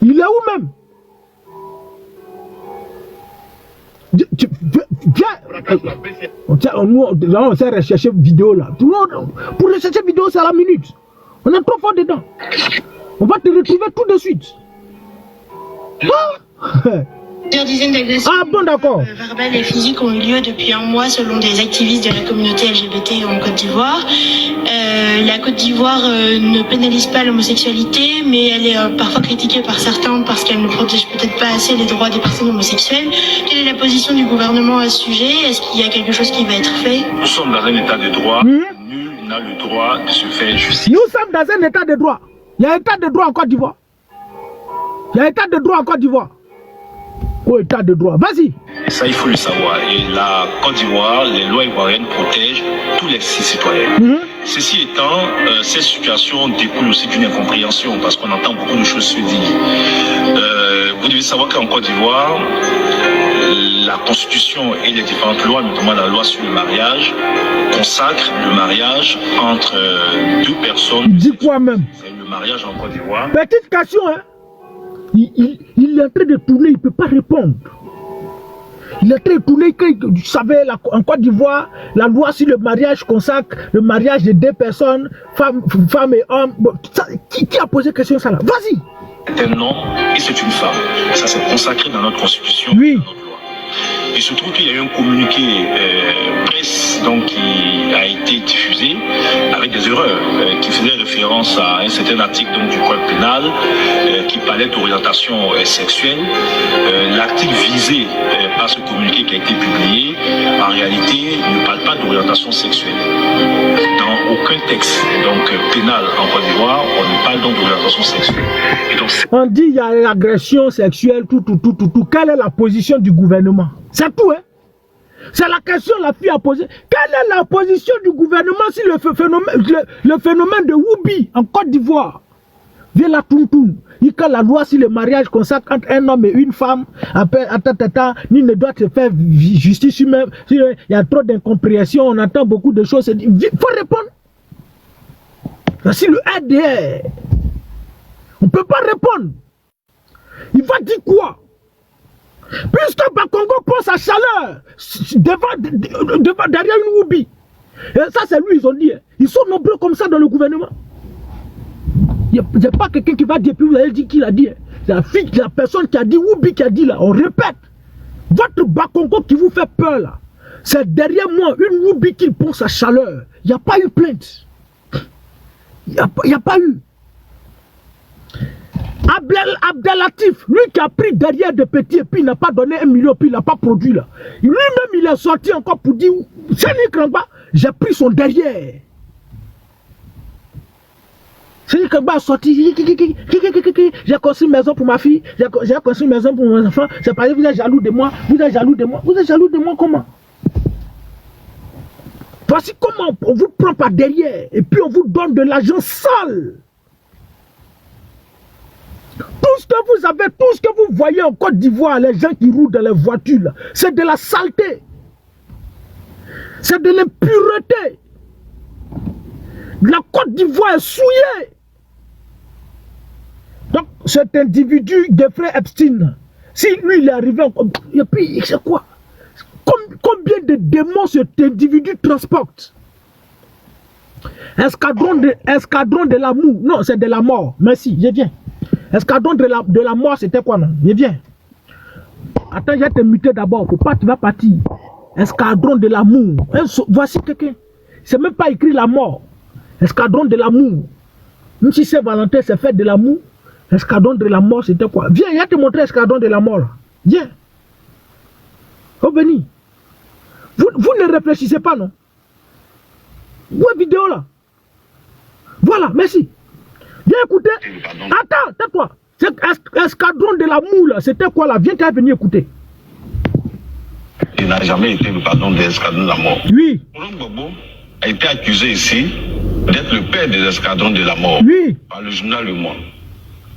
Il est où même? Viens. On s'est recherché vidéo là. Pour rechercher vidéo, c'est à la minute. On est trop fort dedans. On va te retrouver tout de suite. Plusieurs dizaines d'agressions verbales et physiques ont eu lieu depuis un mois selon des activistes de la communauté LGBT en Côte d'Ivoire. La Côte d'Ivoire ne pénalise pas l'homosexualité, mais elle est parfois critiquée par certains parce qu'elle ne protège peut-être pas assez les droits des personnes homosexuelles. Quelle est la position du gouvernement à ce sujet? Est-ce qu'il y a quelque chose qui va être fait? Nous sommes dans un état de droit. Nul n'a le droit de se faire justice. Nous sommes dans un état de droit. Il y a un état de droit en Côte d'Ivoire. Il y a un état de droit en Côte d'Ivoire. Oh, état de droit. Vas-y. Ça, il faut le savoir. Et la Côte d'Ivoire, les lois ivoiriennes protègent tous les citoyens. Ceci étant, cette situation découle aussi d'une incompréhension parce qu'on entend beaucoup de choses se dire. Vous devez savoir qu'en Côte d'Ivoire, la Constitution et les différentes lois, notamment la loi sur le mariage, consacrent le mariage entre deux personnes. Il dit quoi même? C'est le mariage en Côte d'Ivoire. Petite question, hein? Il est en train de tourner, il ne peut pas répondre. Il est en train de tourner, vous savez, en Côte d'Ivoire, la loi sur le mariage consacre le mariage de deux personnes, femme et homme. Bon, ça, qui a posé question ça là? Vas-y. C'est un homme et c'est une femme. Ça c'est consacré dans notre constitution, oui. dans notre loi. Il se trouve qu'il y a eu un communiqué presse donc, qui a été diffusé avec des erreurs qui faisaient référence à un certain article donc, du code pénal qui parlait d'orientation sexuelle. L'article visé par ce communiqué qui a été publié, en réalité, ne parle pas d'orientation sexuelle. Dans aucun texte donc, pénal en Côte d'Ivoire, on ne parle donc d'orientation sexuelle. Et donc, on dit qu'il y a l'agression sexuelle, tout. Quelle est la position du gouvernement? C'est tout, hein? C'est la question que la fille a posée. Quelle est la position du gouvernement si le phénomène de Woubi en Côte d'Ivoire vient la toum. Quand la loi sur le mariage consacre entre un homme et une femme, après, il ne doit se faire justice humaine. Il y a trop d'incompréhension, on entend beaucoup de choses. Il faut répondre. Voici le RDR. On ne peut pas répondre. Il va dire quoi? Puisque Bakongo prend sa chaleur derrière une Woubi. Et ça, c'est lui, ils ont dit. Ils sont nombreux comme ça dans le gouvernement. Il n'y a pas quelqu'un qui va dire, puis vous allez dire qui l'a dit. La personne qui a dit Woubi qui a dit là. On répète. Votre Bakongo qui vous fait peur là, c'est derrière moi une Woubi qui prend sa chaleur. Il n'y a pas eu plainte. Il n'y a pas eu. Abdelatif, lui qui a pris derrière des petits et puis il n'a pas donné 1 million, puis il n'a pas produit là. Lui-même il est sorti encore pour dire, j'ai pris son derrière. C'est Krangba a sorti, j'ai construit une maison pour ma fille, j'ai construit une maison pour mon enfant, c'est parce que vous êtes jaloux de moi, vous êtes jaloux de moi. Vous êtes jaloux de moi comment? Voici comment on vous prend par derrière et puis on vous donne de l'argent sale. Tout ce que vous avez, tout ce que vous voyez en Côte d'Ivoire, les gens qui roulent dans les voitures, c'est de la saleté. C'est de l'impureté. La Côte d'Ivoire est souillée. Donc cet individu, Jeffrey Epstein, si lui il est arrivé, et puis c'est quoi? Combien de démons cet individu transporte? Escadron de l'amour. Non, c'est de la mort. Merci, je viens. Escadron de la mort, c'était quoi, non? Je viens. Attends, je vais te muter d'abord. Faut pas, tu vas partir. Escadron de l'amour. Voici quelqu'un. C'est même pas écrit la mort. Escadron de l'amour. Même si c'est Valentin, c'est fait de l'amour. Escadron de la mort, c'était quoi? Viens, je vais te montrer escadron de la mort. Là. Viens. Oh, venez. Vous ne réfléchissez pas, non? Où est vidéo là? Voilà, merci. Viens écouter. Attends, tais-toi. Escadron de l'amour là, c'était quoi là? Viens venir écouter. Il n'a jamais été le pardon des escadrons de la mort. Oui. Laurent Gbagbo a été accusé ici d'être le père des escadrons de la mort. Oui. Par le journal Le Monde.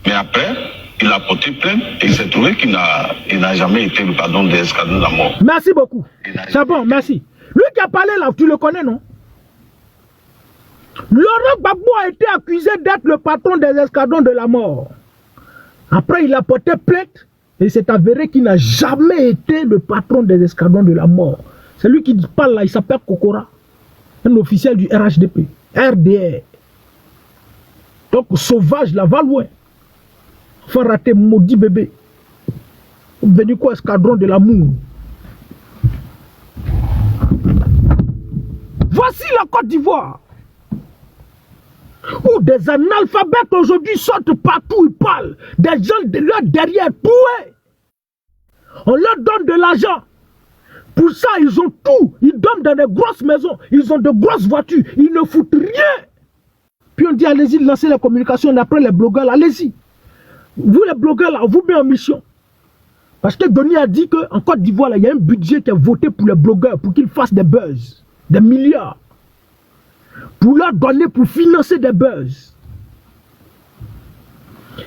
Mais après, il a porté plainte et il s'est trouvé qu'il n'a jamais été le pardon des escadrons de la mort. Merci beaucoup. C'est bon, merci. Lui qui a parlé là, tu le connais, non? Laurent Gbagbo a été accusé d'être le patron des escadrons de la mort. Après, il a porté plainte et c'est avéré qu'il n'a jamais été le patron des escadrons de la mort. C'est lui qui parle là, il s'appelle Kokora, un officiel du RHDP, RDR. Donc, sauvage là, va loin. Faut rater maudit bébé. Venu quoi, escadron de l'amour? Voici la Côte d'Ivoire. Où des analphabètes aujourd'hui sortent partout, ils parlent. Des gens de leur derrière doués. On leur donne de l'argent. Pour ça, ils ont tout. Ils dorment dans des grosses maisons. Ils ont de grosses voitures. Ils ne foutent rien. Puis on dit, allez-y, lancez la communication d'après les blogueurs. Allez-y. Vous, les blogueurs, là, on vous met en mission. Parce que Denis a dit qu'en Côte d'Ivoire, il y a un budget qui est voté pour les blogueurs, pour qu'ils fassent des buzz, des milliards. Pour leur donner, pour financer des buzz.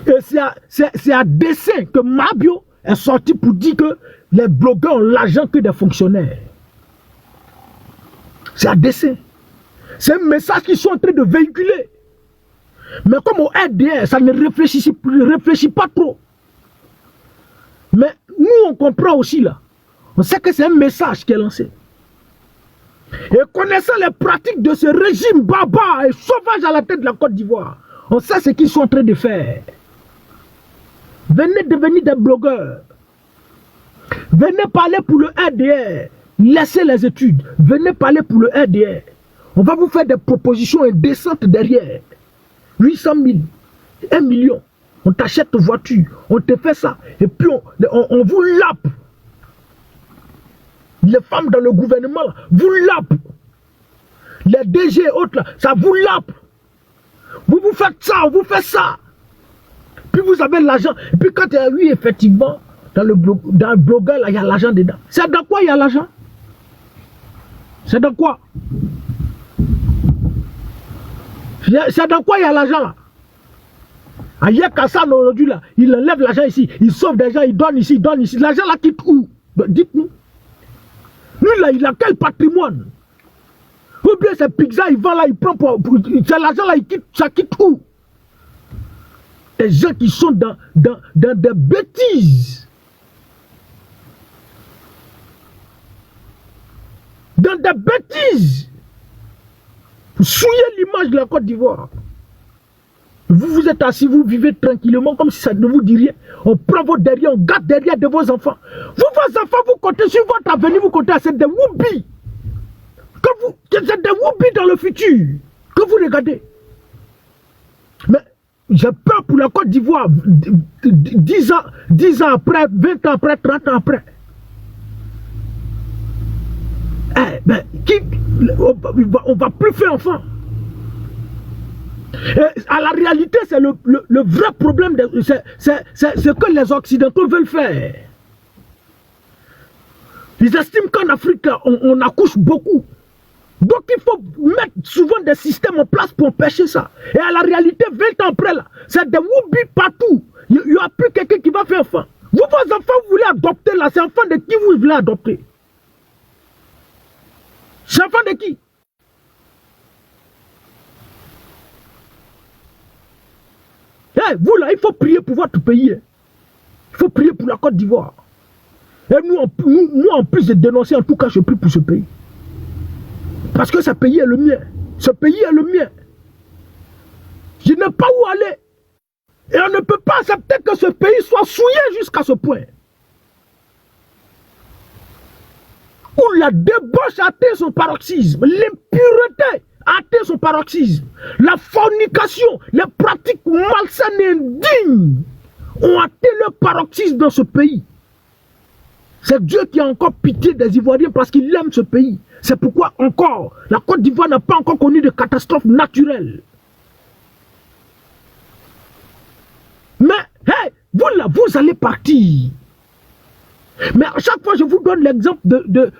Et c'est à dessein que Mabio est sorti pour dire que les blogueurs ont l'argent que des fonctionnaires. C'est à dessein. C'est un message qu'ils sont en train de véhiculer. Mais comme au RDR, ça ne réfléchit pas trop. Mais nous, on comprend aussi là. On sait que c'est un message qui est lancé. Et connaissant les pratiques de ce régime barbare et sauvage à la tête de la Côte d'Ivoire, on sait ce qu'ils sont en train de faire. Venez devenir des blogueurs. Venez parler pour le RDR. Laissez les études. Venez parler pour le RDR. On va vous faire des propositions indécentes derrière. 800 000, 1 million. On t'achète une voiture. On te fait ça. Et puis on vous lappe. Les femmes dans le gouvernement, là, vous lappe. Les DG et autres, là, ça vous lappe. Vous faites ça, on vous fait ça. Puis vous avez l'argent. Et puis quand oui, effectivement, dans le blogueur, là, il y a l'argent dedans. C'est dans quoi il y a l'argent? C'est dans quoi? C'est dans quoi il y a l'argent là? Aïe Kassan aujourd'hui là, il enlève l'argent ici, il sauve des gens, il donne ici, il donne ici. L'argent là quitte où? Dites-nous. Lui là, il a quel patrimoine? Ou bien c'est pizza, il vend là, il prend pour c'est l'argent là, il quitte, ça quitte où? Des gens qui sont dans des bêtises. Dans des bêtises. Vous souillez l'image de la Côte d'Ivoire. Vous êtes assis, vous vivez tranquillement comme si ça ne vous dit rien. On prend vos derrière, on garde derrière de vos enfants. Vos enfants, vous comptez sur votre avenir, vous comptez à c'est des whoopis. C'est des whoopis dans le futur que vous regardez. Mais j'ai peur pour la Côte d'Ivoire 10 ans après, 20 ans après, 30 ans après. On va plus faire enfant. Et à la réalité, c'est le vrai problème, c'est ce que les Occidentaux veulent faire. Ils estiment qu'en Afrique, on accouche beaucoup. Donc il faut mettre souvent des systèmes en place pour empêcher ça. Et à la réalité, 20 ans après, là, c'est des whoopis partout. Il n'y aura plus quelqu'un qui va faire enfant. Vous, vos enfants, vous voulez adopter là, c'est enfant de qui vous voulez adopter? C'est enfant de qui? Vous là, il faut prier pour votre pays. Il faut prier pour la Côte d'Ivoire. Et nous, en plus de dénoncer, en tout cas, je prie pour ce pays. Parce que ce pays est le mien. Ce pays est le mien. Je n'ai pas où aller. Et on ne peut pas accepter que ce pays soit souillé jusqu'à ce point. Où la débauche a atteint son paroxysme. L'impureté a atteint son paroxysme. La fornication, les pratiques malsaines et indignes ont atteint leur paroxysme dans ce pays. C'est Dieu qui a encore pitié des Ivoiriens parce qu'il aime ce pays. C'est pourquoi encore, la Côte d'Ivoire n'a pas encore connu de catastrophe naturelle. Mais, vous là, vous allez partir. Mais à chaque fois, je vous donne l'exemple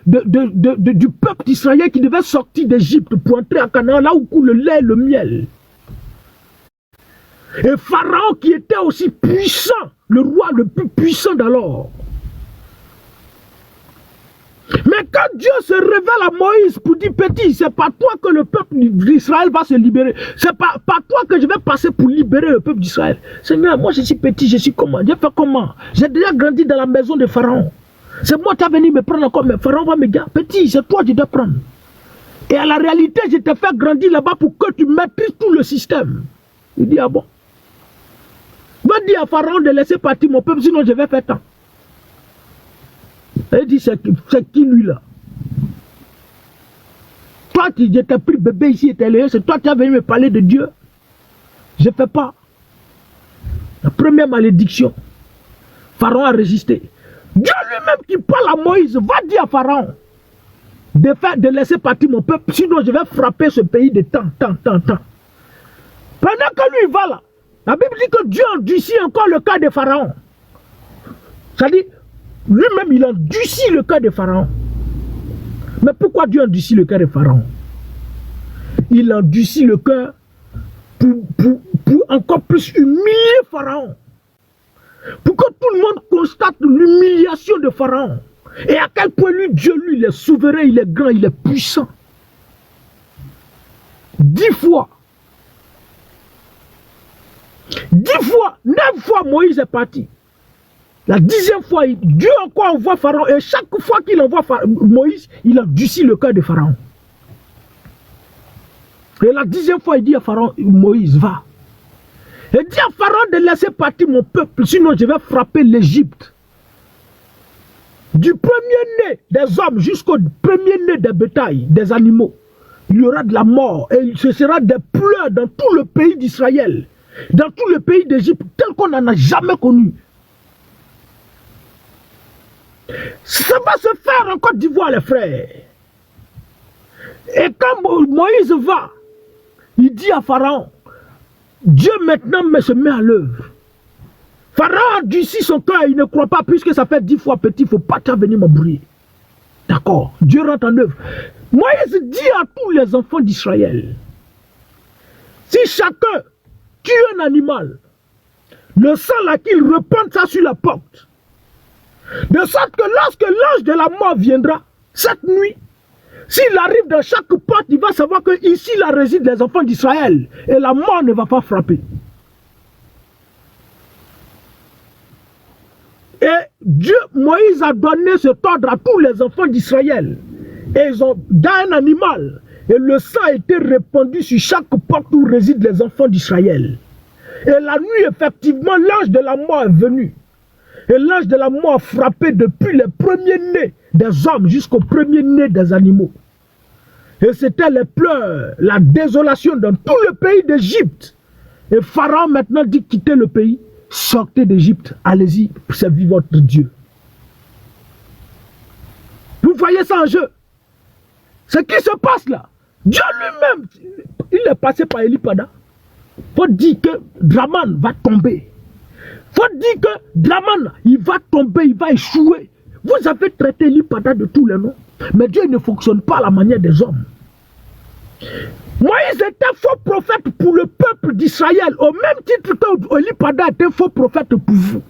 du peuple d'Israël qui devait sortir d'Égypte pour entrer à Canaan, là où coule le lait et le miel. Et Pharaon qui était aussi puissant, le roi le plus puissant d'alors. Mais quand Dieu se révèle à Moïse pour dire, petit, c'est pas toi que le peuple d'Israël va se libérer. C'est pas toi que je vais passer pour libérer le peuple d'Israël. Seigneur, moi je suis petit, je suis comment? J'ai fait comment? J'ai déjà grandi dans la maison de Pharaon. C'est moi qui as venu me prendre encore, mais Pharaon va me dire, petit, c'est toi qui dois prendre. Et à la réalité, je t'ai fait grandir là-bas pour que tu maîtrises tout le système. Il dit, ah bon? Va dire à Pharaon de laisser partir mon peuple, sinon je vais faire tant. Il dit, c'est qui lui là? Toi qui t'ai pris bébé ici, c'est toi qui as venu me parler de Dieu. Je ne fais pas. La première malédiction. Pharaon a résisté. Dieu lui-même qui parle à Moïse, va dire à Pharaon de laisser partir mon peuple, sinon je vais frapper ce pays de temps. Pendant que lui il va là, la Bible dit que Dieu endurcit encore le cas de Pharaon. C'est-à-dire, lui-même, il endurcit le cœur de Pharaon. Mais pourquoi Dieu endurcit le cœur de Pharaon? Il endurcit le cœur pour encore plus humilier Pharaon. Pour que tout le monde constate l'humiliation de Pharaon. Et à quel point lui, Dieu, lui, il est souverain, il est grand, il est puissant. 10 fois. 10 fois, 9 fois, Moïse est parti. La 10e fois, Dieu encore envoie Pharaon. Et chaque fois qu'il envoie Moïse, il endurcit le cœur de Pharaon. Et la 10e fois, il dit à Pharaon, Moïse, va. Et dit à Pharaon de laisser partir mon peuple, sinon je vais frapper l'Égypte. Du premier-né des hommes jusqu'au premier-né des bétails, des animaux, il y aura de la mort et ce sera des pleurs dans tout le pays d'Israël, dans tout le pays d'Égypte, tel qu'on n'en a jamais connu. Ça va se faire en Côte d'Ivoire, les frères. Et quand Moïse va, il dit à Pharaon, Dieu maintenant se met à l'œuvre. Pharaon endurcit son cœur, il ne croit pas, puisque ça fait 10 fois petit, il ne faut pas venir m'embrouiller. D'accord, Dieu rentre en œuvre. Moïse dit à tous les enfants d'Israël, si chacun tue un animal, le sang là qu'il repente ça sur la porte, de sorte que lorsque l'ange de la mort viendra, cette nuit, s'il arrive dans chaque porte, il va savoir que ici là résident les enfants d'Israël, et la mort ne va pas frapper. Et Dieu, Moïse a donné cet ordre à tous les enfants d'Israël. Et ils ont donné un animal. Et le sang a été répandu sur chaque porte où résident les enfants d'Israël. Et la nuit, effectivement, l'ange de la mort est venu. Et l'ange de la mort a frappé depuis les premiers-nés des hommes jusqu'au premier-né des animaux. Et c'était les pleurs, la désolation dans tout le pays d'Égypte. Et Pharaon maintenant dit quittez le pays. Sortez d'Égypte, allez-y, servir votre Dieu. Vous voyez ça en jeu? Ce qui se passe là, Dieu lui-même, il est passé par Elipada. Il faut dire que Draman va tomber. Il faut dire que Draman, il va tomber, il va échouer. Vous avez traité Elipada de tous les noms. Mais Dieu ne fonctionne pas à la manière des hommes. Moïse était faux prophète pour le peuple d'Israël, au même titre que Elipada était faux prophète pour vous.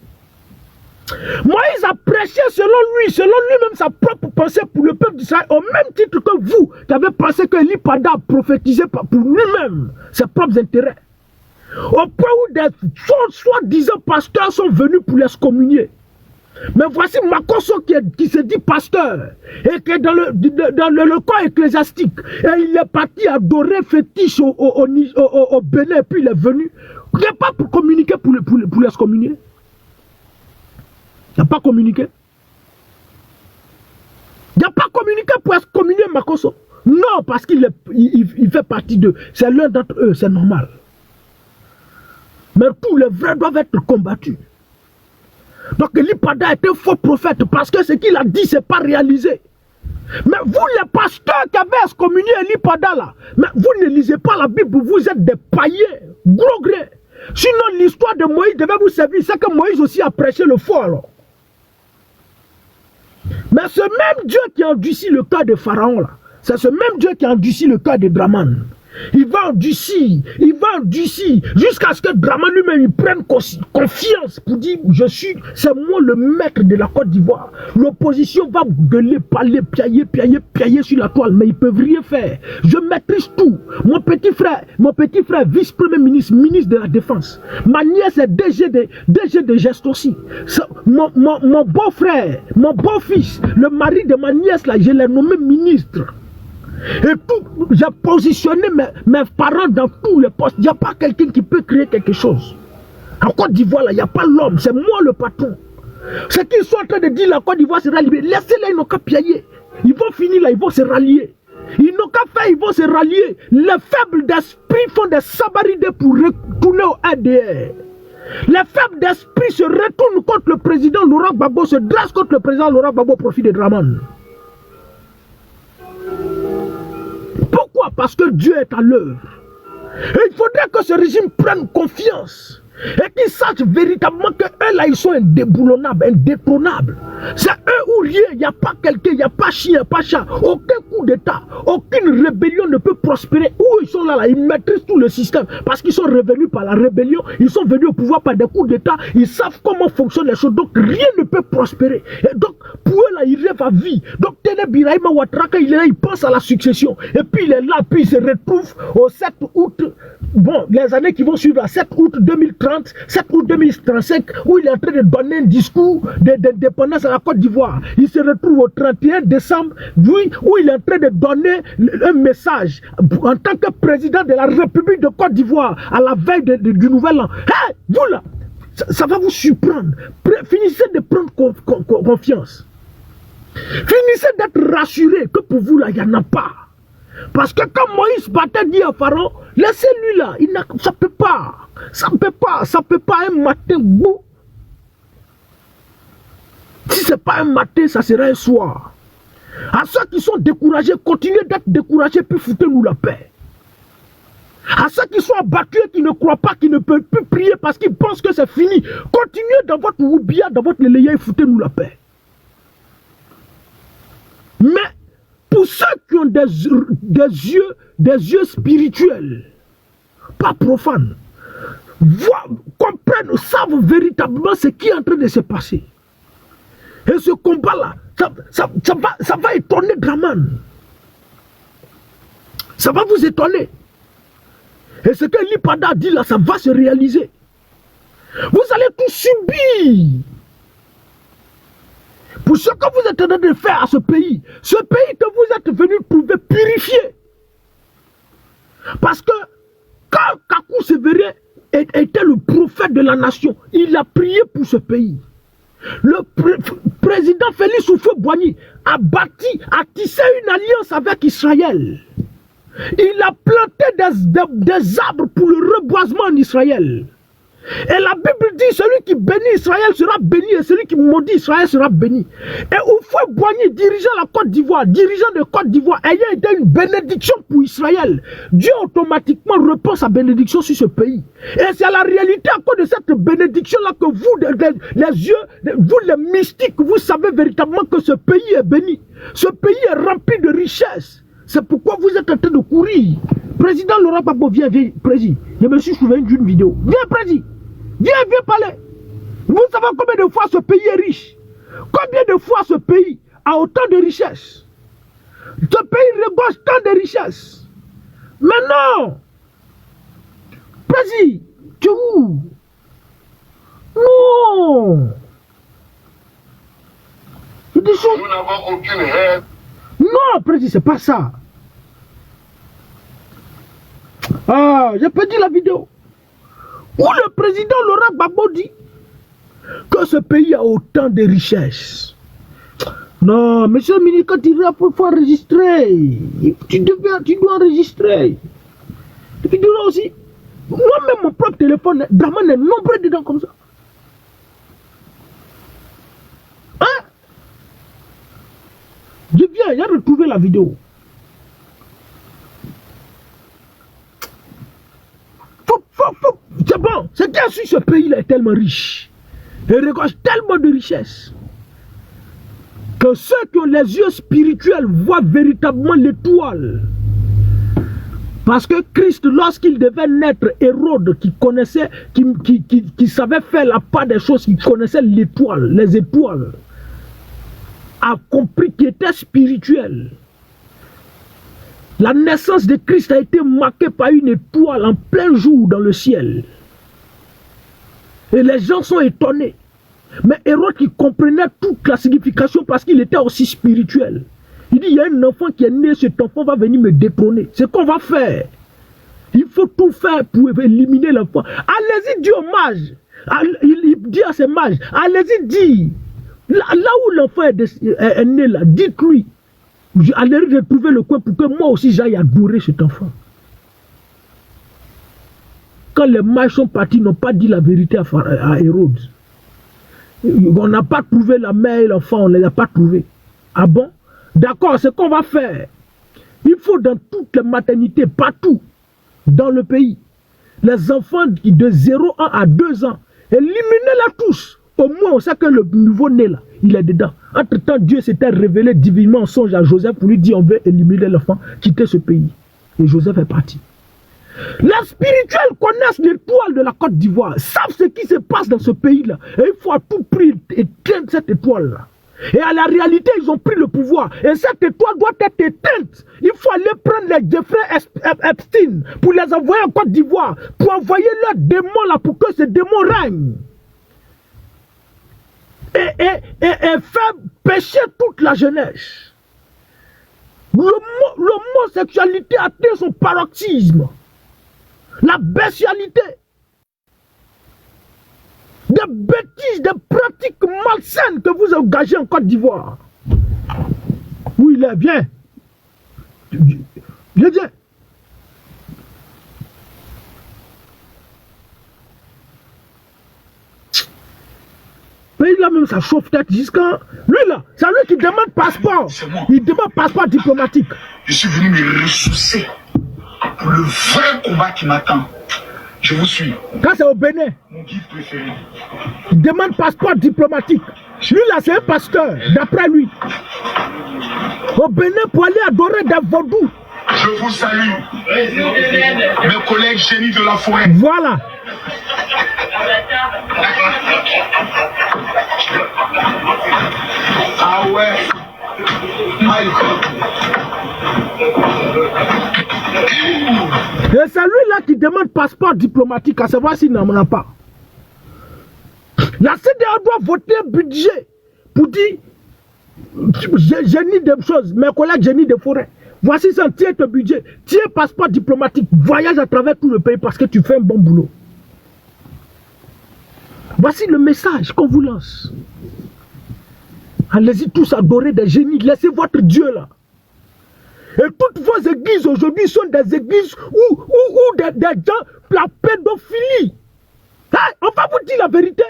Moïse a prêché selon lui-même sa propre pensée pour le peuple d'Israël, au même titre que vous, qui avez pensé que Elipada a prophétisé pour lui-même ses propres intérêts. Au point où des soi-disant pasteurs sont venus pour l'excommunier. Mais voici Makosso qui se dit pasteur et qui est dans le corps ecclésiastique. Et il est parti adorer fétiche au Bénin et puis il est venu. Il n'est pas pour communiquer pour l'excommunier. Il n'a pas communiqué. Il n'a pas communiqué pour excommunier Makosso. Non, parce qu'il fait partie d'eux. C'est l'un d'entre eux, c'est normal. Mais tous les vrais doivent être combattus. Donc Elipada est un faux prophète parce que ce qu'il a dit, ce n'est pas réalisé. Mais vous les pasteurs qui avez excommunié Elipada là, mais vous ne lisez pas la Bible, vous êtes des païens, gros gré. Sinon l'histoire de Moïse devait vous servir, c'est que Moïse aussi a prêché le faux alors. Mais ce même Dieu qui a endurci le cœur de Pharaon là, c'est ce même Dieu qui a endurci le cœur de Draman. Il va endurcir, jusqu'à ce que Draman lui-même prenne confiance pour dire c'est moi le maître de la Côte d'Ivoire. L'opposition va gueuler, parler, piailler sur la toile, mais ils ne peuvent rien faire. Je maîtrise tout. Mon petit frère, vice-premier ministre, ministre de la Défense. Ma nièce est DG de geste aussi. Mon beau-frère, mon beau-fils, le mari de ma nièce là, je l'ai nommé ministre. Et tout, j'ai positionné mes parents dans tous les postes. Il n'y a pas quelqu'un qui peut créer quelque chose. En Côte d'Ivoire, il n'y a pas l'homme, c'est moi le patron. Ce qu'ils sont en train de dire, la Côte d'Ivoire sera libérée. Laissez-les, ils n'ont qu'à piailler. Ils vont finir là, ils vont se rallier. Ils n'ont qu'à faire, ils vont se rallier. Les faibles d'esprit font des sabaridés pour retourner au ADR. Les faibles d'esprit se retournent contre le président Laurent Gbagbo, se dressent contre le président Laurent Gbagbo au profit de Draman. Pourquoi? Parce que Dieu est à l'œuvre. Et il faudrait que ce régime prenne confiance. Et qu'ils sachent véritablement qu'eux là, ils sont indéboulonnables, indétrônables. C'est eux ou rien. Il n'y a pas quelqu'un, il n'y a pas chien, il n'y a pas chat. Aucun coup d'État, aucune rébellion ne peut prospérer. Où ils sont là, ils maîtrisent tout le système. Parce qu'ils sont revenus par la rébellion, ils sont venus au pouvoir par des coups d'État. Ils savent comment fonctionnent les choses. Donc rien ne peut prospérer. Et donc pour eux là, ils rêvent à vie. Donc Téné Birahima Ouattara, il est là, il pense à la succession. Et puis il est là, puis il se retrouve au 7 août. Bon, les années qui vont suivre, à 7 août 2030, 7 août 2035, où il est en train de donner un discours d'indépendance à la Côte d'Ivoire. Il se retrouve au 31 décembre, où il est en train de donner un message en tant que président de la République de Côte d'Ivoire, à la veille du Nouvel An. Hey, vous là, ça va vous surprendre. Finissez de prendre confiance. Finissez d'être rassurés que pour vous, là, il n'y en a pas. Parce que quand Moïse battait dit à Pharaon, laissez-lui là, ça ne peut pas. Ça ne peut pas un matin beau. Si ce n'est pas un matin, ça sera un soir. À ceux qui sont découragés, continuez d'être découragés, puis foutez-nous la paix. À ceux qui sont abattus, qui ne croient pas, qui ne peuvent plus prier parce qu'ils pensent que c'est fini, continuez dans votre oubia, dans votre léléa et foutez-nous la paix. Mais pour ceux qui ont des yeux spirituels, pas profanes, comprennent, savent véritablement ce qui est en train de se passer. Et ce combat-là, ça va étonner Draman. Ça va vous étonner. Et ce que Lipada dit là, ça va se réaliser. Vous allez tout subir. Pour ce que vous êtes en train de faire à ce pays que vous êtes venu trouver purifié. Parce que quand Kakou Sévéré était le prophète de la nation, il a prié pour ce pays. Le président Félix Houphouët-Boigny a tissé une alliance avec Israël. Il a planté des arbres pour le reboisement en Israël. Et la Bible dit, celui qui bénit Israël sera béni et celui qui maudit Israël sera béni. Et Houphouët-Boigny, dirigeant la Côte d'Ivoire, dirigeant de Côte d'Ivoire, ayant été une bénédiction pour Israël, Dieu automatiquement répand sa bénédiction sur ce pays. Et c'est la réalité à cause de cette bénédiction-là que vous les mystiques, vous savez véritablement que ce pays est béni. Ce pays est rempli de richesses. C'est pourquoi vous êtes en train de courir. Président Laurent Gbagbo, viens, président. Je me suis souvenu d'une vidéo. Viens, président. Viens parler. Vous savez combien de fois ce pays est riche? Combien de fois ce pays a autant de richesses? Ce pays regorge tant de richesses. Mais non! Président, tu es où? Non! Nous n'avons aucune haine. Non, président, c'est pas ça. Ah, j'ai perdu la vidéo. Où le président Laurent Gbagbo dit que ce pays a autant de richesses. Non, monsieur le ministre, quand il faut enregistrer. Tu dois enregistrer. Et puis là aussi, moi-même, mon propre téléphone, Draman est nombreux dedans comme ça. Hein? Je viens, j'ai retrouvé la vidéo. C'est bon, c'est bien sûr ce pays-là est tellement riche. Il regorge tellement de richesses que ceux qui ont les yeux spirituels voient véritablement l'étoile. Parce que Christ, lorsqu'il devait naître, Hérode, qui connaissait, qui savait faire la part des choses, qui connaissait l'étoile, les étoiles, a compris qu'il était spirituel. La naissance de Christ a été marquée par une étoile en plein jour dans le ciel. Et les gens sont étonnés. Mais Hérode qui comprenait toute la signification parce qu'il était aussi spirituel. Il dit, il y a un enfant qui est né, cet enfant va venir me détrôner. C'est ce qu'on va faire. Il faut tout faire pour éliminer l'enfant. Allez-y dire aux mages. Il dit à ses mages, allez-y dire. Là où l'enfant est né, là, dites-lui. Allez retrouver le coin pour que moi aussi j'aille adorer cet enfant. Quand les mages sont partis, ils n'ont pas dit la vérité à Hérode. On n'a pas trouvé la mère et l'enfant, on ne les a pas trouvés. Ah bon? D'accord, c'est ce qu'on va faire. Il faut dans toutes les maternités, partout, dans le pays, les enfants de 0 ans à 2 ans, éliminez-les tous. Au moins, on sait que le nouveau-né, là, il est dedans. Entre-temps, Dieu s'était révélé divinement en songe à Joseph pour lui dire on veut éliminer l'enfant, quitter ce pays. Et Joseph est parti. Les spirituels connaissent l'étoile de la Côte d'Ivoire, savent ce qui se passe dans ce pays-là. Et il faut à tout prix éteindre cette étoile-là. Et à la réalité, ils ont pris le pouvoir. Et cette étoile doit être éteinte. Il faut aller prendre les Jeffrey Epstein pour les envoyer en Côte d'Ivoire, pour envoyer leurs démons là, pour que ces démons règnent. Et faire pécher toute la jeunesse. L'homosexualité atteint son paroxysme. La bestialité. Des bêtises, des pratiques malsaines que vous engagez en Côte d'Ivoire. Oui, il est bien. Viens. Mais il a même sa chauffe-tête jusqu'à... Lui là, c'est lui qui demande passeport. Il demande passeport diplomatique. Je suis venu me ressourcer pour le vrai combat qui m'attend. Je vous suis. Quand c'est au Bénin, mon guide préféré. Il demande passeport diplomatique. Lui là, c'est un pasteur, d'après lui. Au Bénin pour aller adorer des vaudous. Je vous salue. Mes collègues génies de la forêt. Voilà. Ah ouais. Et c'est lui là qui demande passeport diplomatique, à savoir s'il n'en a pas. La CEDEAO doit voter un budget pour dire génie des choses, mes collègues génie des forêts. Voici ça, tiens ton budget, tiens passeport diplomatique, voyage à travers tout le pays parce que tu fais un bon boulot. Voici le message qu'on vous lance. Allez-y tous adorer des génies, laissez votre Dieu là. Et toutes vos églises aujourd'hui sont des églises où des gens, la pédophilie. Hein? On va vous dire la vérité.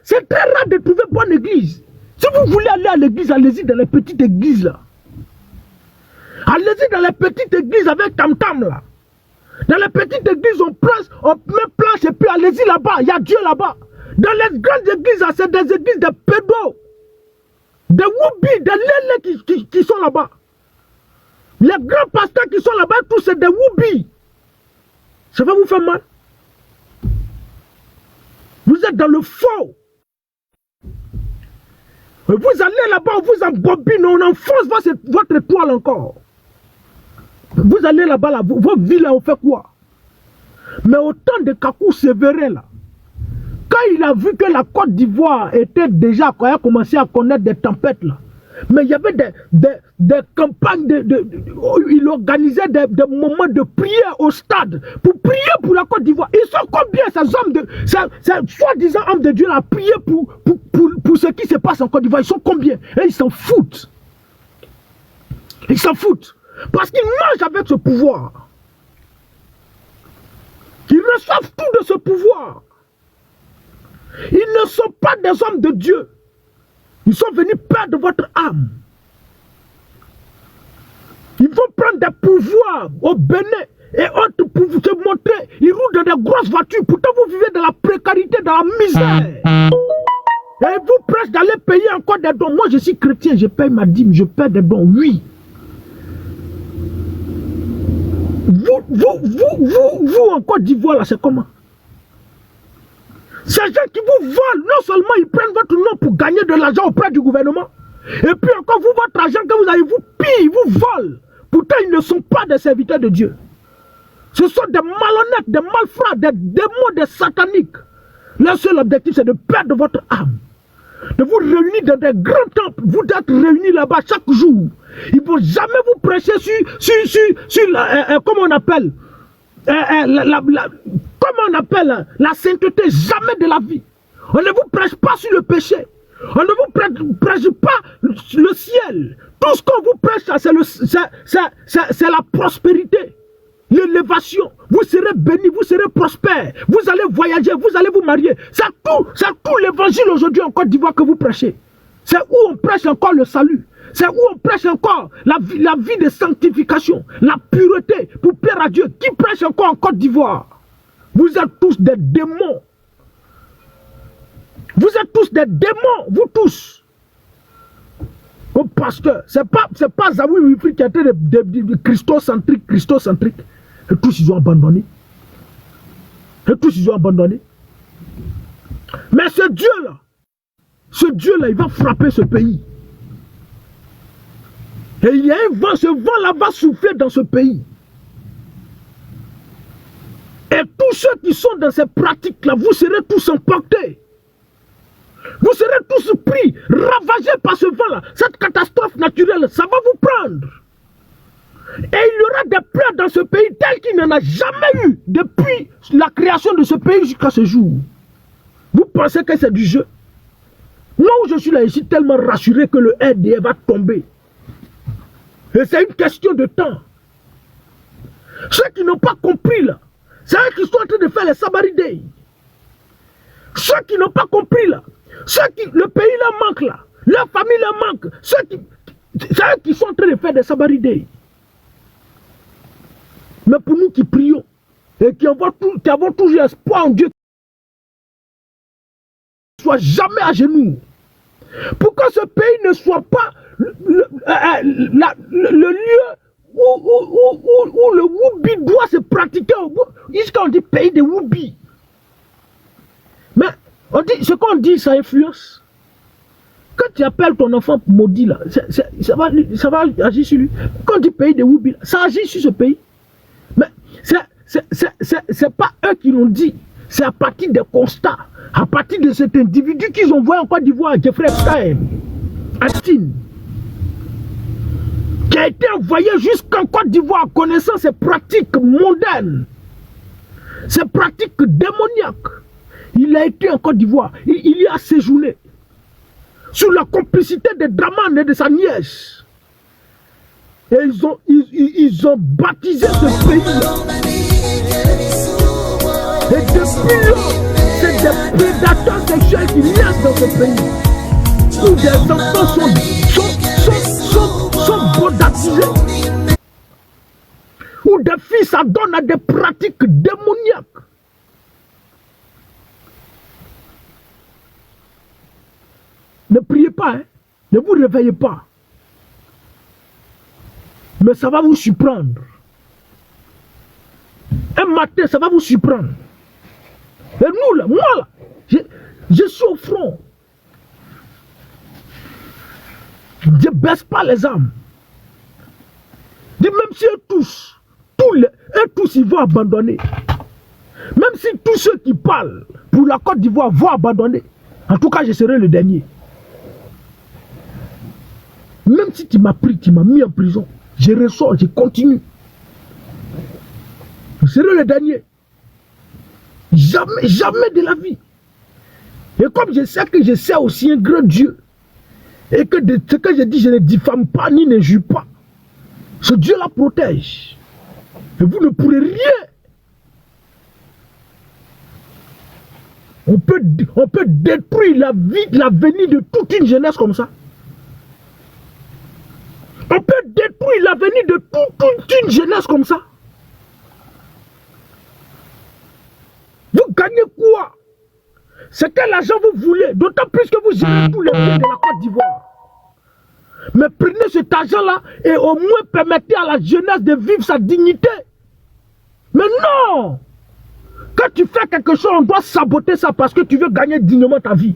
C'est très rare de trouver bonne église. Si vous voulez aller à l'église, allez-y dans les petites églises là. Allez-y dans les petites églises avec tam-tam là. Dans les petites églises, on met planche et puis allez-y là-bas, il y a Dieu là-bas. Dans les grandes églises, c'est des églises de pédos, des woubis, des lélés qui sont là-bas. Les grands pasteurs qui sont là-bas, tous c'est des woubis. Ça va vous faire mal. Vous êtes dans le faux. Et vous allez là-bas, on vous embobine, on enfonce votre étoile encore. Vous allez là-bas, vos villes, là, on fait quoi? Mais au temps de Kakou Sévérin, là, quand il a vu que la Côte d'Ivoire était déjà, quand il a commencé à connaître des tempêtes, là, mais il y avait des campagnes, il organisait des moments de prière au stade, pour prier pour la Côte d'Ivoire. Ils sont combien, ces hommes ces soi-disant hommes de Dieu, là, prier pour ce qui se passe en Côte d'Ivoire? Ils sont combien? Et ils s'en foutent. Ils s'en foutent. Parce qu'ils mangent avec ce pouvoir. Ils reçoivent tout de ce pouvoir. Ils ne sont pas des hommes de Dieu. Ils sont venus perdre votre âme. Ils vont prendre des pouvoirs au Bénin et autres pour vous montrer. Ils roulent dans des grosses voitures. Pourtant, vous vivez dans la précarité, dans la misère. Et vous prêchez d'aller payer encore des dons. Moi, je suis chrétien, je paye ma dîme, je paye des dons, oui. Vous en Côte d'Ivoire, là, c'est comment? Ces gens qui vous volent, non seulement ils prennent votre nom pour gagner de l'argent auprès du gouvernement, et puis encore vous, votre argent que vous avez, vous pillent, vous volent. Pourtant, ils ne sont pas des serviteurs de Dieu. Ce sont des malhonnêtes, des malfrats, des démons, des sataniques. Leur seul objectif, c'est de perdre votre âme. De vous réunir dans des grands temples, vous êtes réunis là-bas chaque jour. Ils ne vont jamais vous prêcher sur comment on appelle, comment on appelle la sainteté, jamais de la vie. On ne vous prêche pas sur le péché. On ne vous prêche pas le ciel. Tout ce qu'on vous prêche, c'est la prospérité, l'élévation. Vous serez bénis, vous serez prospères. Vous allez voyager, vous allez vous marier. C'est tout l'évangile aujourd'hui en Côte d'Ivoire que vous prêchez. C'est où on prêche encore le salut. C'est où on prêche encore la vie de sanctification, la pureté pour plaire à Dieu. Qui prêche encore en Côte d'Ivoire? Vous êtes tous des démons. Vous êtes tous des démons, vous tous. Au pasteur, c'est pas Zawi Wifri qui était de christocentrique. Et tous ils ont abandonné. Mais ce Dieu-là, il va frapper ce pays. Et il y a un vent, ce vent-là va souffler dans ce pays. Et tous ceux qui sont dans ces pratiques-là, vous serez tous emportés. Vous serez tous pris, ravagés par ce vent-là. Cette catastrophe naturelle, ça va vous prendre. Et il y aura des pleurs dans ce pays tels qu'il n'en a jamais eu depuis la création de ce pays jusqu'à ce jour. Vous pensez que c'est du jeu? Non, je suis là, je suis tellement rassuré que le RDA va tomber. Et c'est une question de temps. Ceux qui n'ont pas compris là, c'est eux qui sont en train de faire les sabaridés. Ceux qui n'ont pas compris là, ceux qui, le pays leur manque là, leur famille leur manque, c'est eux qui sont en train de faire des sabaridés. Mais pour nous qui prions et qui avons toujours espoir en Dieu, ne soit jamais à genoux. Pour que ce pays ne soit pas le lieu où le Woubi doit se pratiquer. Ici, quand on dit pays de Woubi. Mais on dit, ce qu'on dit, ça influence. Quand tu appelles ton enfant maudit, là, ça va agir sur lui. Quand on dit pays de Woubi, ça agit sur ce pays. Mais c'est pas eux qui l'ont dit. C'est à partir des constats, à partir de cet individu qu'ils ont envoyé en Côte d'Ivoire, Jeffrey Epstein, qui a été envoyé jusqu'en Côte d'Ivoire connaissant ces pratiques mondaines, ces pratiques démoniaques. Il a été en Côte d'Ivoire, il y a séjourné, sous la complicité de Dramane et de sa nièce. Et ils ont baptisé ce pays-là. Et depuis là, c'est des prédateurs sexuels qui naissent dans ce pays. Où des enfants sont baudatisés. Où des filles s'adonnent à des pratiques démoniaques. Ne priez pas, hein? Ne vous réveillez pas. Mais ça va vous surprendre. Un matin, ça va vous surprendre. Et nous, là, moi, là, je suis au front. Je ne baisse pas les armes. Même si eux tous, ils vont abandonner. Même si tous ceux qui parlent pour la Côte d'Ivoire vont abandonner. En tout cas, je serai le dernier. Même si tu m'as pris, tu m'as mis en prison, je ressors, je continue. Je serai le dernier. Jamais, jamais de la vie. Et comme je sais que je sais aussi un grand Dieu, et que de ce que je dis, je ne diffame pas ni ne jure pas, ce Dieu-là protège. Et vous ne pourrez rien. On peut détruire la vie, l'avenir de toute une jeunesse comme ça. On peut détruire l'avenir de toute une jeunesse comme ça. Vous gagnez quoi? C'est quel argent vous voulez? D'autant plus que vous gérez tous les biens de la Côte d'Ivoire. Mais prenez cet argent-là et au moins permettez à la jeunesse de vivre sa dignité. Mais non! Quand tu fais quelque chose, on doit saboter ça parce que tu veux gagner dignement ta vie.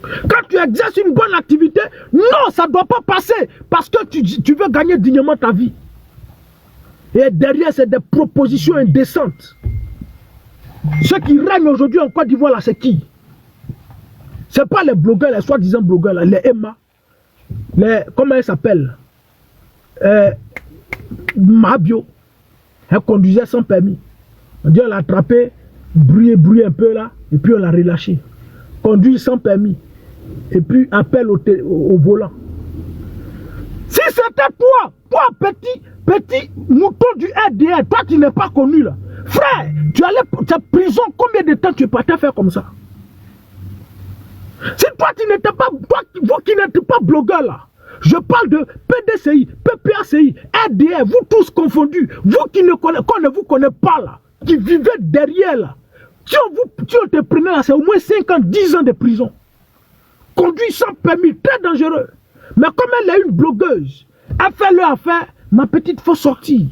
Quand tu exerces une bonne activité, non, ça ne doit pas passer parce que tu veux gagner dignement ta vie. Et derrière, c'est des propositions indécentes. Ceux qui règnent aujourd'hui en Côte d'Ivoire, là, c'est qui? Ce n'est pas les blogueurs, les soi-disant blogueurs, là, les Emma, comment elle s'appelle? Mabio. Elle conduisait sans permis. On dit on l'a attrapé, bruit un peu là, et puis on l'a relâché. Conduit sans permis. Et puis appel au volant. Si c'était toi, petit mouton du RDR, toi qui n'es pas connu là, frère, tu allais ta prison, combien de temps tu es parti faire comme ça? Si toi tu n'étais pas, vous qui n'êtes pas blogueur là, je parle de PDCI, PPACI, RDR, vous tous confondus, vous qui ne connaissez, qu'on ne vous connaît pas là, qui vivez derrière là, si on te prenait là, c'est au moins 5 ans, 10 ans de prison. Conduit sans permis, très dangereux. Mais comme elle est une blogueuse, elle fait leur affaire, ma petite, faut sortir.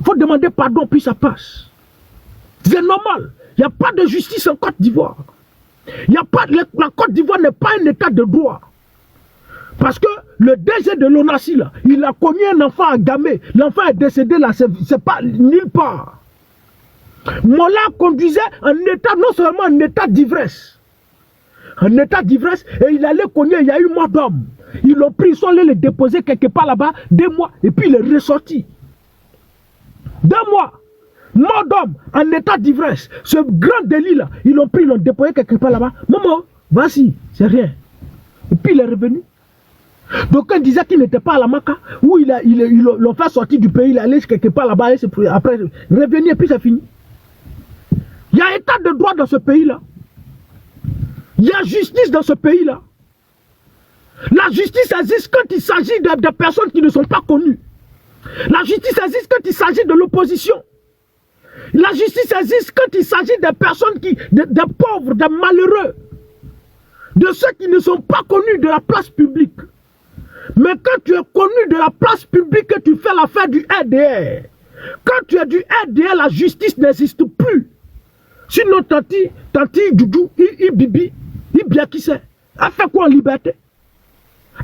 Faut demander pardon, puis ça passe. C'est normal. Il n'y a pas de justice en Côte d'Ivoire. La Côte d'Ivoire n'est pas un état de droit. Parce que le DG de l'ONACI, là, il a commis un enfant à Gamé. L'enfant est décédé là, c'est pas nulle part. Mola conduisait en état, non seulement en état d'ivresse. En état d'ivresse, et il allait cogner, il y a eu mort d'homme. Ils l'ont pris, ils sont allés le déposer quelque part là-bas, 2 mois, et puis il est ressorti. 2 mois, mort d'homme, en état d'ivresse. Ce grand délit là, ils l'ont pris, ils l'ont déposé quelque part là-bas. Maman, vas-y, c'est rien. Et puis il est revenu. Donc on disait qu'il n'était pas à la Maka, où ils l'ont fait sortir du pays, il est allé quelque part là-bas, et après revenu et puis c'est fini. Il y a état de droit dans ce pays-là. Il y a justice dans ce pays-là. La justice existe quand il s'agit de personnes qui ne sont pas connues. La justice existe quand il s'agit de l'opposition. La justice existe quand il s'agit des personnes des pauvres, des malheureux, de ceux qui ne sont pas connus de la place publique. Mais quand tu es connu de la place publique et tu fais l'affaire du RDR, quand tu es du RDR, la justice n'existe plus. Sinon, Tanti Doudou, Bibi, bien qui c'est, elle fait quoi en liberté?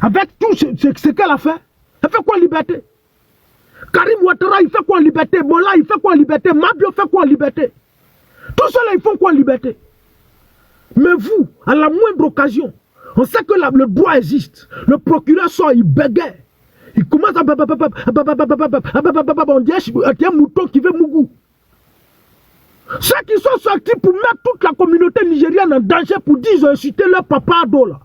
Avec tout ce qu'elle a fait, elle fait quoi en liberté? Karim Ouattara, il fait quoi en liberté? Bola, il fait quoi en liberté? Mabio fait quoi en liberté? Tout cela, ils font quoi en liberté? Mais vous, à la moindre occasion, on sait que le droit existe. Le procureur sort, il bégaye. Il commence à... On dit un mouton qui veut Mougou. Ceux qui sont sortis pour mettre toute la communauté nigérienne en danger pour dire qu'ils ont insulté leur papa Ado là.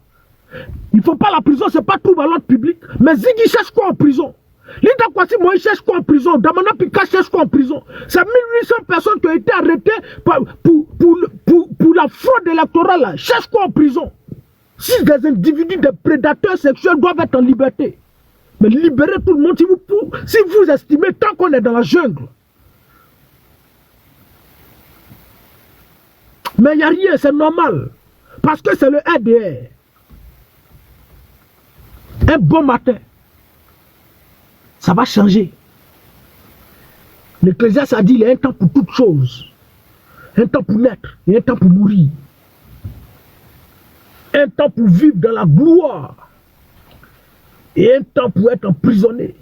Il ne faut pas la prison, c'est pas tout à l'ordre public. Mais Ziggy cherche quoi en prison? Linda Kwasi Moïse cherche quoi en prison? Damana Pika cherche quoi en prison? C'est 1800 personnes qui ont été arrêtées pour la fraude électorale là. Cherche quoi en prison? Si des individus, des prédateurs sexuels doivent être en liberté. Mais libérez tout le monde si vous estimez tant qu'on est dans la jungle. Mais il n'y a rien, c'est normal. Parce que c'est le RDR. Un bon matin, ça va changer. L'Ecclésiaste a dit qu'il y a un temps pour toutes choses. Un temps pour naître et un temps pour mourir. Un temps pour vivre dans la gloire. Et un temps pour être emprisonné.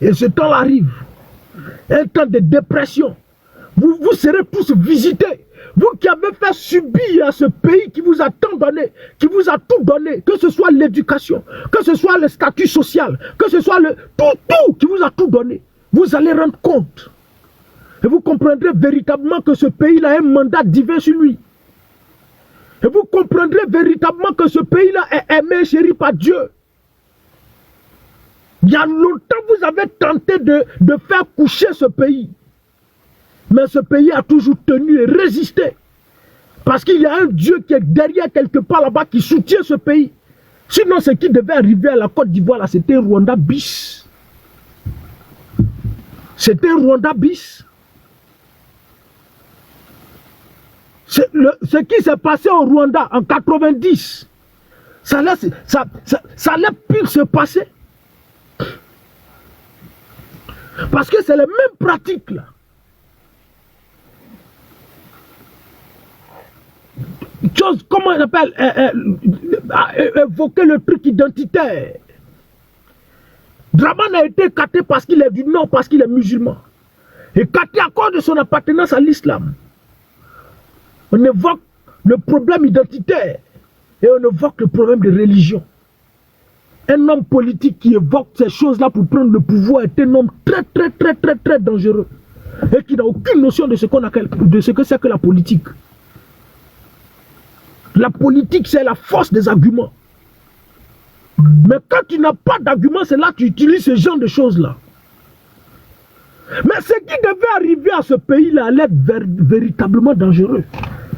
Et ce temps arrive. Un temps de dépression. Vous serez tous visités. Vous qui avez fait subir à ce pays qui vous a tant donné, qui vous a tout donné, que ce soit l'éducation, que ce soit le statut social, que ce soit tout qui vous a tout donné, vous allez rendre compte. Et vous comprendrez véritablement que ce pays-là a un mandat divin sur lui. Et vous comprendrez véritablement que ce pays-là est aimé et chéri par Dieu. Il y a longtemps, vous avez tenté de faire coucher ce pays. Mais ce pays a toujours tenu et résisté. Parce qu'il y a un Dieu qui est derrière quelque part là-bas qui soutient ce pays. Sinon, ce qui devait arriver à la Côte d'Ivoire, là, c'était Rwanda bis. C'était Rwanda bis. Ce qui s'est passé au Rwanda en 90, ça allait pire se passer. Parce que c'est les mêmes pratiques là. Chose, comment on appelle, évoquer le truc identitaire. Draman a été écarté parce qu'il est du Nord, parce qu'il est musulman. Écarté à cause de son appartenance à l'islam. On évoque le problème identitaire et on évoque le problème de religion. Un homme politique qui évoque ces choses-là pour prendre le pouvoir est un homme très dangereux et qui n'a aucune notion de ce que c'est que la politique. La politique, c'est la force des arguments. Mais quand tu n'as pas d'arguments, c'est là que tu utilises ce genre de choses-là. Mais ce qui devait arriver à ce pays-là allait être véritablement dangereux.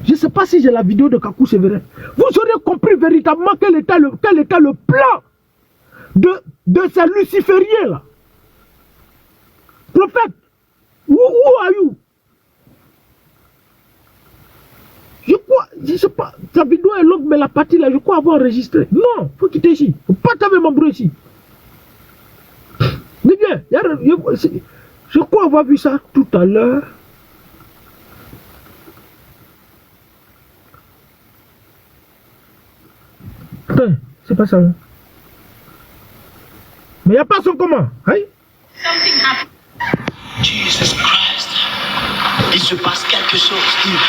Je ne sais pas si j'ai la vidéo de Kakou Sévérin. Vous auriez compris véritablement quel était le plan de ces lucifériens-là. Prophète, où are you? Je crois, je ne sais pas, sa vidéo est longue, mais la partie là, je crois avoir enregistré. Non, il faut quitter ici. Il ne faut pas t'avoir membre ici. Mais bien, je crois avoir vu ça tout à l'heure. Attends, c'est pas ça. Hein? Mais il n'y a pas son comment. Hein? Jesus Christ. Il se passe quelque chose, Steve.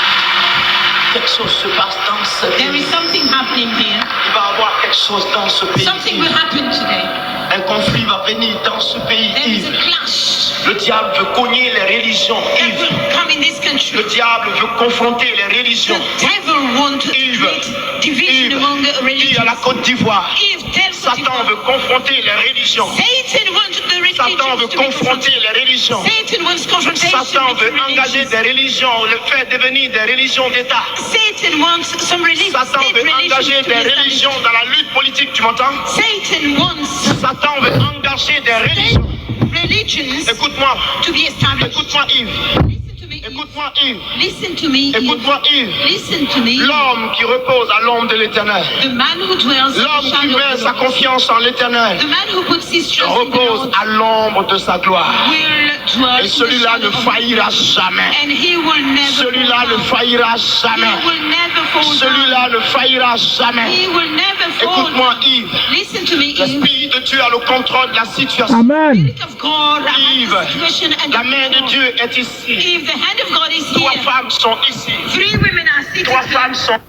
Quelque chose se passe dans ce pays. There is something happening here. Il va y avoir quelque chose dans ce pays. Something will happen today. Un conflit va venir dans ce pays, There is Yves. a clash Le diable veut cogner les religions, that Yves. will come in this country. Le diable veut confronter les The religions. devil wants to Yves, create division Yves, among the dis religions. à la Côte d'Ivoire, Yves, tell Satan veut confronter les religions. Satan wants the Satan religions veut to be confronter les religions. Satan wants confrontation Satan veut between engager religions. des religions, le faire devenir des religions d'État. Satan wants some religion. Satan State veut religions engager to be des established. religions dans la lutte politique, tu m'entends? Satan wants Satan veut engager des religions. religions Écoute-moi, to be established. écoute-moi Yves, Listen to me. écoute-moi Yves, Listen to me. écoute-moi Yves. Listen to me. L'homme qui repose à l'ombre de l'Éternel, The man who dwells in the l'homme qui shadow met of the sa Lord. confiance en l'Éternel, The man who puts his trust in the repose Lord à l'ombre de sa gloire. will dwell Et in the celui-là shadow ne of the faillira Lord. jamais. And he will never Celui-là fall ne down. faillira He jamais. will never fall down. Celui-là ne faillira jamais. He will never fall Écoute-moi down. Yves, Listen to me, Eve. l'Esprit de Dieu a le contrôle de la situation. Amen. Spirit of God, Yves, the situation and la main de Dieu est ici. Eve, the hand of God is 3 here. femmes sont ici. 3 women are seated 3 here. femmes sont...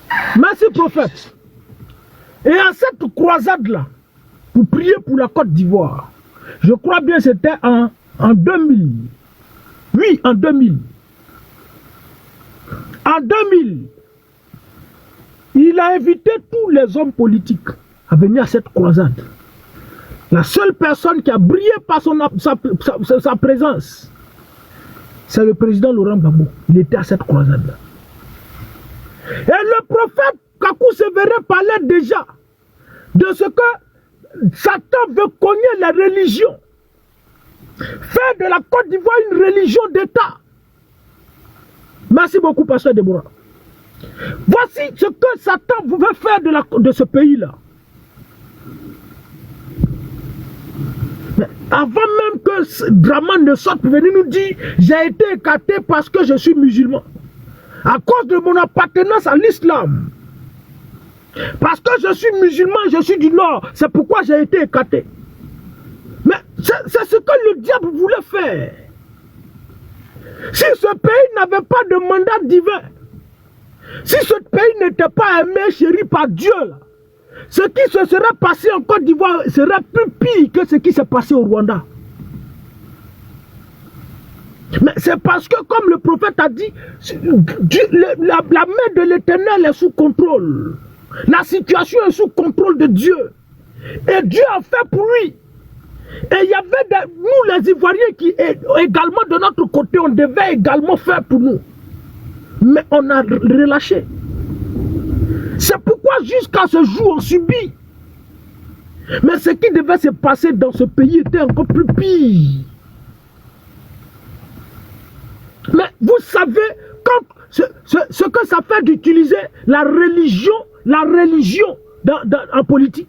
Merci prophète. Et à cette croisade-là, pour prier pour la Côte d'Ivoire, je crois bien c'était en 2000. Oui, en 2000. En 2000, il a invité tous les hommes politiques à venir à cette croisade. La seule personne qui a brillé par sa présence, c'est le président Laurent Gbagbo. Il était à cette croisade-là. Et le prophète Kakou Sévéré parlait déjà de ce que Satan veut cogner la religion. Faire de la Côte d'Ivoire une religion d'État. Merci beaucoup, pasteur Deborah. Voici ce que Satan veut faire de ce pays-là. Avant même que Draman ne sorte pour venir nous dire « J'ai été écarté parce que je suis musulman ». À cause de mon appartenance à l'islam. Parce que je suis musulman, je suis du Nord. C'est pourquoi j'ai été écarté. Mais c'est ce que le diable voulait faire. Si ce pays n'avait pas de mandat divin, si ce pays n'était pas aimé, chéri par Dieu, là, ce qui se serait passé en Côte d'Ivoire serait plus pire que ce qui s'est passé au Rwanda. Mais c'est parce que, comme le prophète a dit, la main de l'Éternel est sous contrôle. La situation est sous contrôle de Dieu. Et Dieu a fait pour lui. Et il y avait nous les Ivoiriens qui également de notre côté, on devait également faire pour nous. Mais on a relâché. C'est pourquoi jusqu'à ce jour on subit. Mais ce qui devait se passer dans ce pays était encore plus pire. Mais vous savez ce que ça fait d'utiliser la religion en politique.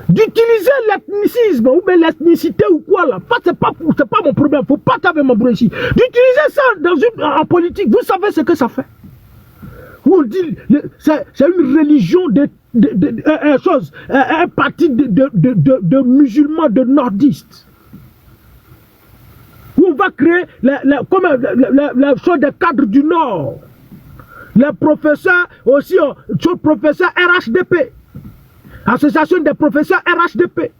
D'utiliser l'ethnicisme ou bien l'ethnicité ou quoi là. C'est pas mon problème, faut pas t'avoir mon ici. D'utiliser ça en politique, vous savez ce que ça fait. On dit c'est une religion un parti de musulmans, de nordistes. Où on va créer la chose des cadres du Nord. Les professeurs aussi, le professeur RHDP. Association des professeurs RHDP.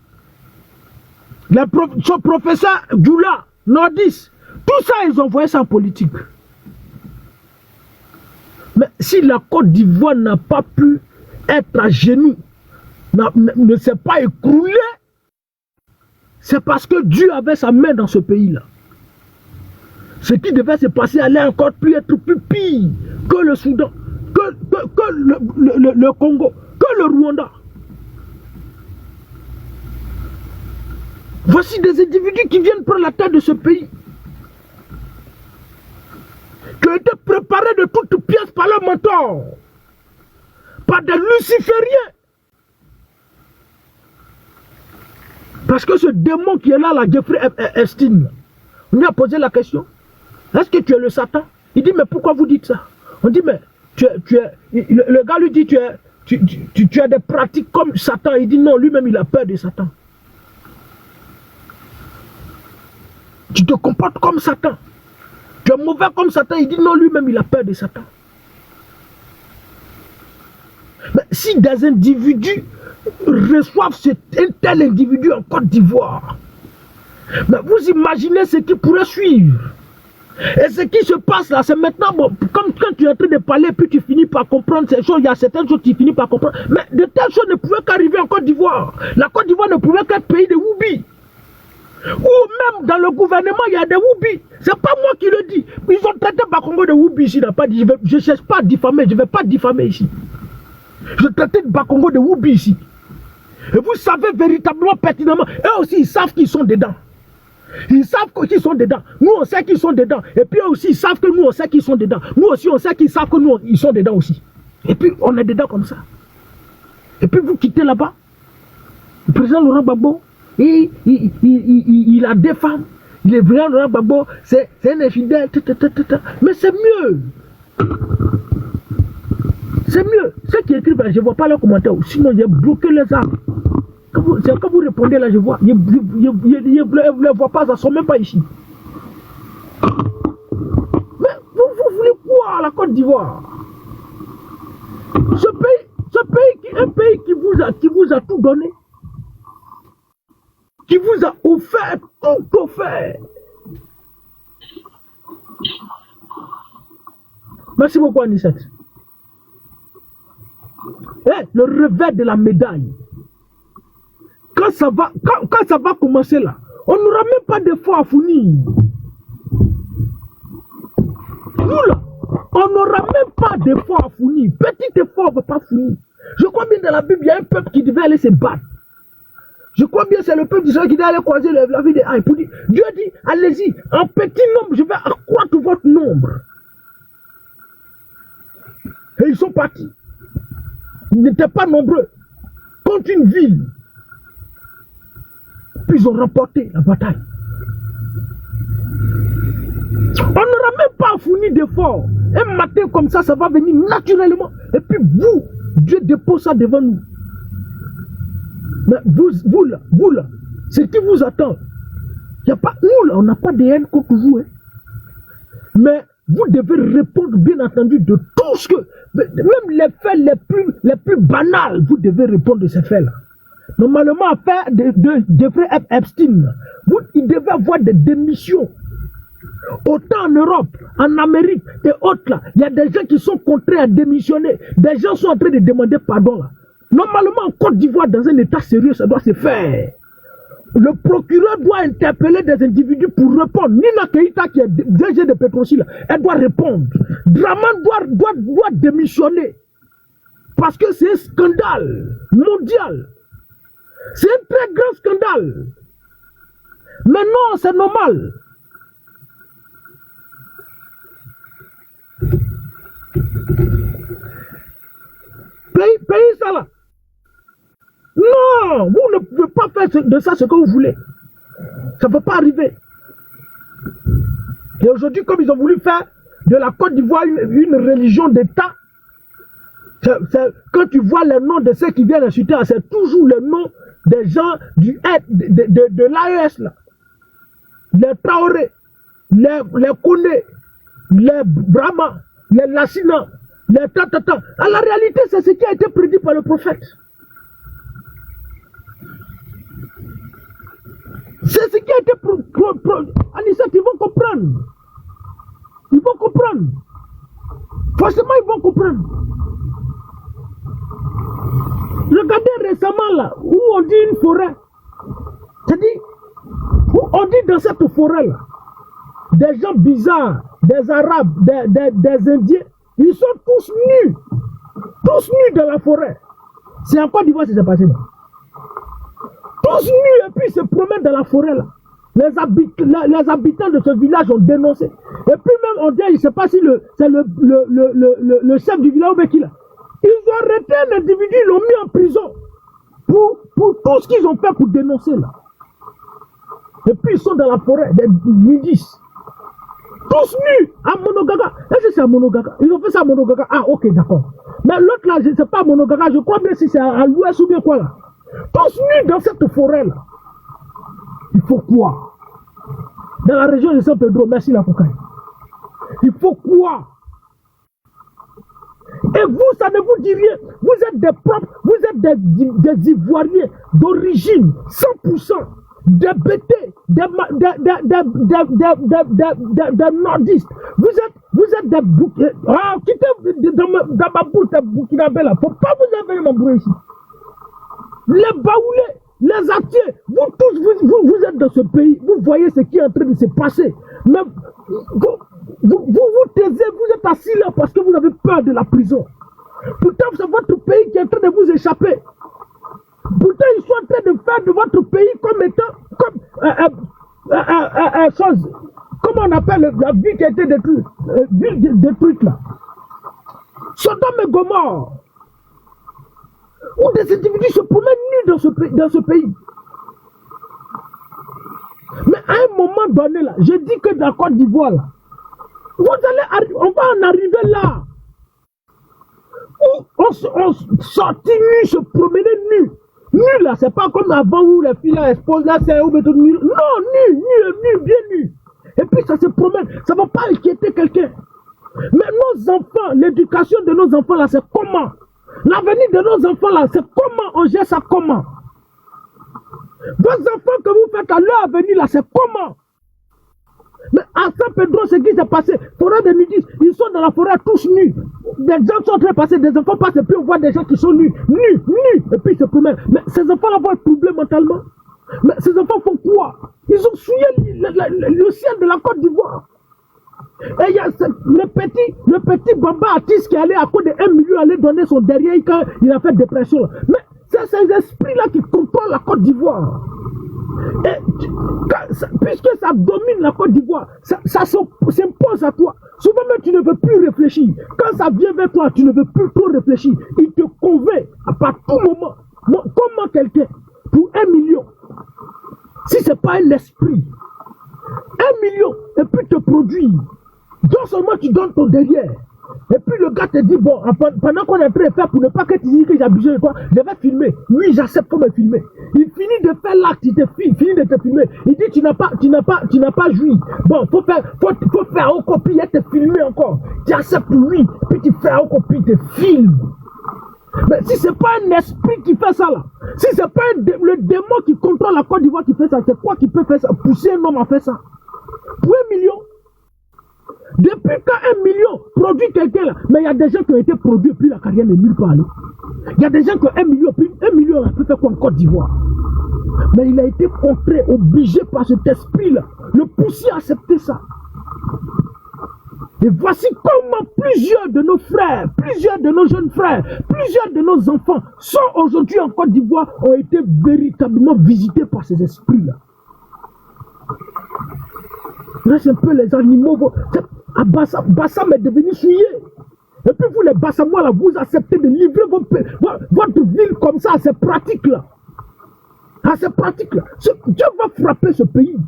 Le professeur Djoula, nordiste. Tout ça, ils ont envoyé ça en politique. Mais si la Côte d'Ivoire n'a pas pu être à genoux, ne s'est pas écroulée, c'est parce que Dieu avait sa main dans ce pays-là. Ce qui devait se passer allait encore être plus pire que le Soudan, que le Congo, que le Rwanda. Voici des individus qui viennent prendre la tête de ce pays, qui ont été préparés de toutes pièces par leur mentor, par des lucifériens. Parce que ce démon qui est là, Jeffrey Epstein, on lui a posé la question, est-ce que tu es le Satan? Il dit, mais pourquoi vous dites ça? On dit, mais le gars lui dit, tu as des pratiques comme Satan. Il dit, non, lui-même il a peur de Satan. Tu te comportes comme Satan. Tu es mauvais comme Satan. Il dit non, lui-même il a peur de Satan. Mais si des individus reçoivent un tel individu en Côte d'Ivoire. Mais vous imaginez ce qui pourrait suivre. Et ce qui se passe là, c'est maintenant, bon, comme quand tu es en train de parler, puis tu finis par comprendre ces choses, il y a certaines choses que tu finis par comprendre. Mais de telles choses ne pouvaient qu'arriver en Côte d'Ivoire. La Côte d'Ivoire ne pouvait qu'être pays de Woubi. Ou même dans le gouvernement, il y a des Woubi. C'est pas moi qui le dis. Ils ont traité Bakongo de Woubi ici. Je ne cherche pas à diffamer, je ne vais pas diffamer ici. Je traite Bakongo de Woubi ici. Et vous savez véritablement, pertinemment, eux aussi, ils savent qu'ils sont dedans. Ils savent qu'ils sont dedans. Nous, on sait qu'ils sont dedans. Et puis eux aussi, ils savent que nous, on sait qu'ils sont dedans. Nous aussi, on sait qu'ils savent que nous, ils sont dedans aussi. Et puis, on est dedans comme ça. Et puis, vous quittez là-bas. Le président Laurent Gbagbo, il a des femmes. Le président Laurent Gbagbo, c'est un infidèle. Mais c'est mieux. C'est mieux. Ceux qui écrivent, je ne vois pas leurs commentaires. Sinon, j'ai bloqué les armes. C'est quand vous répondez là, je vois. Je ne les vois pas, ça ne sont même pas ici. Mais vous voulez quoi à la Côte d'Ivoire? Ce pays, un pays qui vous a tout donné, qui vous a offert, tout offert. Merci beaucoup, Anisette. Le revers de la médaille. Quand ça va commencer là, on n'aura même pas d'efforts à fournir. Nous là, on n'aura même pas d'efforts à fournir. Petit effort, on ne va pas fournir. Je crois bien dans la Bible, il y a un peuple qui devait aller se battre. Je crois bien que c'est le peuple d'Israël qui devait aller croiser la vie des Haïs. Dieu dit, allez-y, en petit nombre, je vais accroître votre nombre. Et ils sont partis. Ils n'étaient pas nombreux. Contre une ville. Puis ils ont remporté la bataille. On n'aura même pas fourni d'efforts. Un matin comme ça, ça va venir naturellement. Et puis vous, Dieu dépose ça devant nous. Mais vous là, ce qui vous attend, y a pas, nous là, on n'a pas de haine contre vous. Hein. Mais vous devez répondre bien entendu de tout ce que, même les faits les plus banals, vous devez répondre de ces faits-là. Normalement, affaire de Jeffrey Epstein, il devait avoir des démissions. Autant en Europe, en Amérique et autres là, il y a des gens qui sont contraints à démissionner. Des gens sont en train de demander pardon là. Normalement, en Côte d'Ivoire, dans un état sérieux, ça doit se faire. Le procureur doit interpeller des individus pour répondre. Nina Keïta, qui est DG de Petrosil, elle doit répondre. Draman doit démissionner. Parce que c'est un scandale mondial. C'est un très grand scandale. Mais non, c'est normal. Payez ça là. Non, vous ne pouvez pas faire de ça ce que vous voulez. Ça ne peut pas arriver. Et aujourd'hui, comme ils ont voulu faire de la Côte d'Ivoire une religion d'État, quand tu vois les noms de ceux qui viennent insulter, c'est toujours le nom des gens de l'AES là. Les Traoré, les Kone, les Brahma, les Lassina, les Tatata. En la réalité, c'est ce qui a été prédit par le prophète. C'est ce qui a été Anisette, ils vont comprendre. Ils vont comprendre. Forcément, ils vont comprendre. Regardez récemment là, où on dit une forêt. C'est-à-dire, où on dit dans cette forêt là, des gens bizarres, des Arabes, des Indiens, ils sont tous nus dans la forêt. C'est en Côte d'Ivoire que ça s'est passé là. Tous nus et puis ils se promènent dans la forêt là. Les habitants de ce village ont dénoncé. Et puis même on dit, je ne sais pas si c'est le chef du village ou qui là. Ils ont arrêté un individu, ils l'ont mis en prison pour tout ce qu'ils ont fait pour dénoncer là. Et puis ils sont dans la forêt, des milices. Tous nus à Monogaga. Est-ce que c'est à Monogaga? Ils ont fait ça à Monogaga. Ah ok, d'accord. Mais l'autre là, je ne sais pas à Monogaga, je crois bien si c'est à l'ouest ou bien quoi là. Tous nus dans cette forêt là. Il faut quoi? Dans la région de San Pedro, merci la cocaïne. Il faut quoi? Et vous, ça ne vous dit rien. Vous êtes des propres, vous êtes des Ivoiriens d'origine, 100%, des BT, des nordistes. Vous êtes des bouquets. Ah, quittez dans ma bouche, des Burkinabé là. Faut pas vous envoyer m'embrouiller ici. Les Baoulés, les Atiers, vous tous, vous êtes dans ce pays. Vous voyez ce qui est en train de se passer. Mais vous taisez, vous êtes assis là parce que vous avez peur de la prison. Pourtant, c'est votre pays qui est en train de vous échapper. Pourtant, ils sont en train de faire de votre pays comme étant, chose, comment on appelle la ville qui a été détruite, ville détruite là. Sodome et Gomorrhe. Où des individus se promènent nus dans ce pays. Mais à un moment donné là, je dis que dans la Côte d'Ivoire là, on va en arriver là. Où on sortit nu, se promenait nu. Nu là, c'est pas comme avant où les filles là exposent là, c'est où mettre nu. Non, nu, bien nu. Et puis ça se promène, ça va pas inquiéter quelqu'un. Mais nos enfants, l'éducation de nos enfants là, c'est comment? L'avenir de nos enfants là, c'est comment on gère ça, comment? Vos enfants que vous faites à leur avenir là, c'est comment? Mais à San Pedro, ce qui s'est passé, forêt de Nudis, ils sont dans la forêt tous nus. Des gens sont en train de passer, des enfants passent et puis on voit des gens qui sont nus, et puis ils se promènent. Mais ces enfants-là vont être troublés mentalement. Mais ces enfants font quoi? Ils ont souillé le ciel de la Côte d'Ivoire. Et il y a le petit Bamba artiste qui allait à cause de 1 million aller donner son derrière quand il a fait dépression. Mais c'est ces esprits-là qui contrôlent la Côte d'Ivoire. Et puisque ça domine la Côte d'Ivoire, ça s'impose à toi. Souvent même tu ne veux plus réfléchir. Quand ça vient vers toi, tu ne veux plus trop réfléchir. Il te convainc à tout moment. Comment quelqu'un, pour 1 million, si ce n'est pas un esprit, 1 million, et puis te produire, donc seulement tu donnes ton derrière. Et puis le gars te dit, bon, pendant qu'on est en train de faire, pour ne pas que tu dises que j'ai abusé de toi, je vais filmer. Oui, j'accepte qu'on me filmer. Il finit de faire l'acte, il finit de te filmer. Il dit, tu n'as pas joui. Bon, faut faire en copie et te filmer encore. Tu acceptes, oui, puis tu fais en copie, tu filmes. Mais si ce n'est pas un esprit qui fait ça là, si ce n'est pas le démon qui contrôle la Côte d'Ivoire qui fait ça, c'est quoi qui peut faire ça? Pousser un homme à faire ça? Pour 1 million? Depuis quand 1 million produit quelqu'un là, mais il y a des gens qui ont été produits et puis la carrière n'est nulle part. Il y a des gens qui ont 1 million, puis 1 million a pu faire quoi en Côte d'Ivoire? Mais il a été contraint, obligé par cet esprit-là, le pousser à accepter ça. Et voici comment plusieurs de nos frères, plusieurs de nos jeunes frères, plusieurs de nos enfants sont aujourd'hui en Côte d'Ivoire, ont été véritablement visités par ces esprits-là. Là, c'est un peu les animaux. Bassam est devenu souillé. Et puis vous, les Bassamois, là, vous acceptez de livrer votre ville comme ça à ces pratiques-là. À ces pratiques-là. Dieu va frapper ce pays.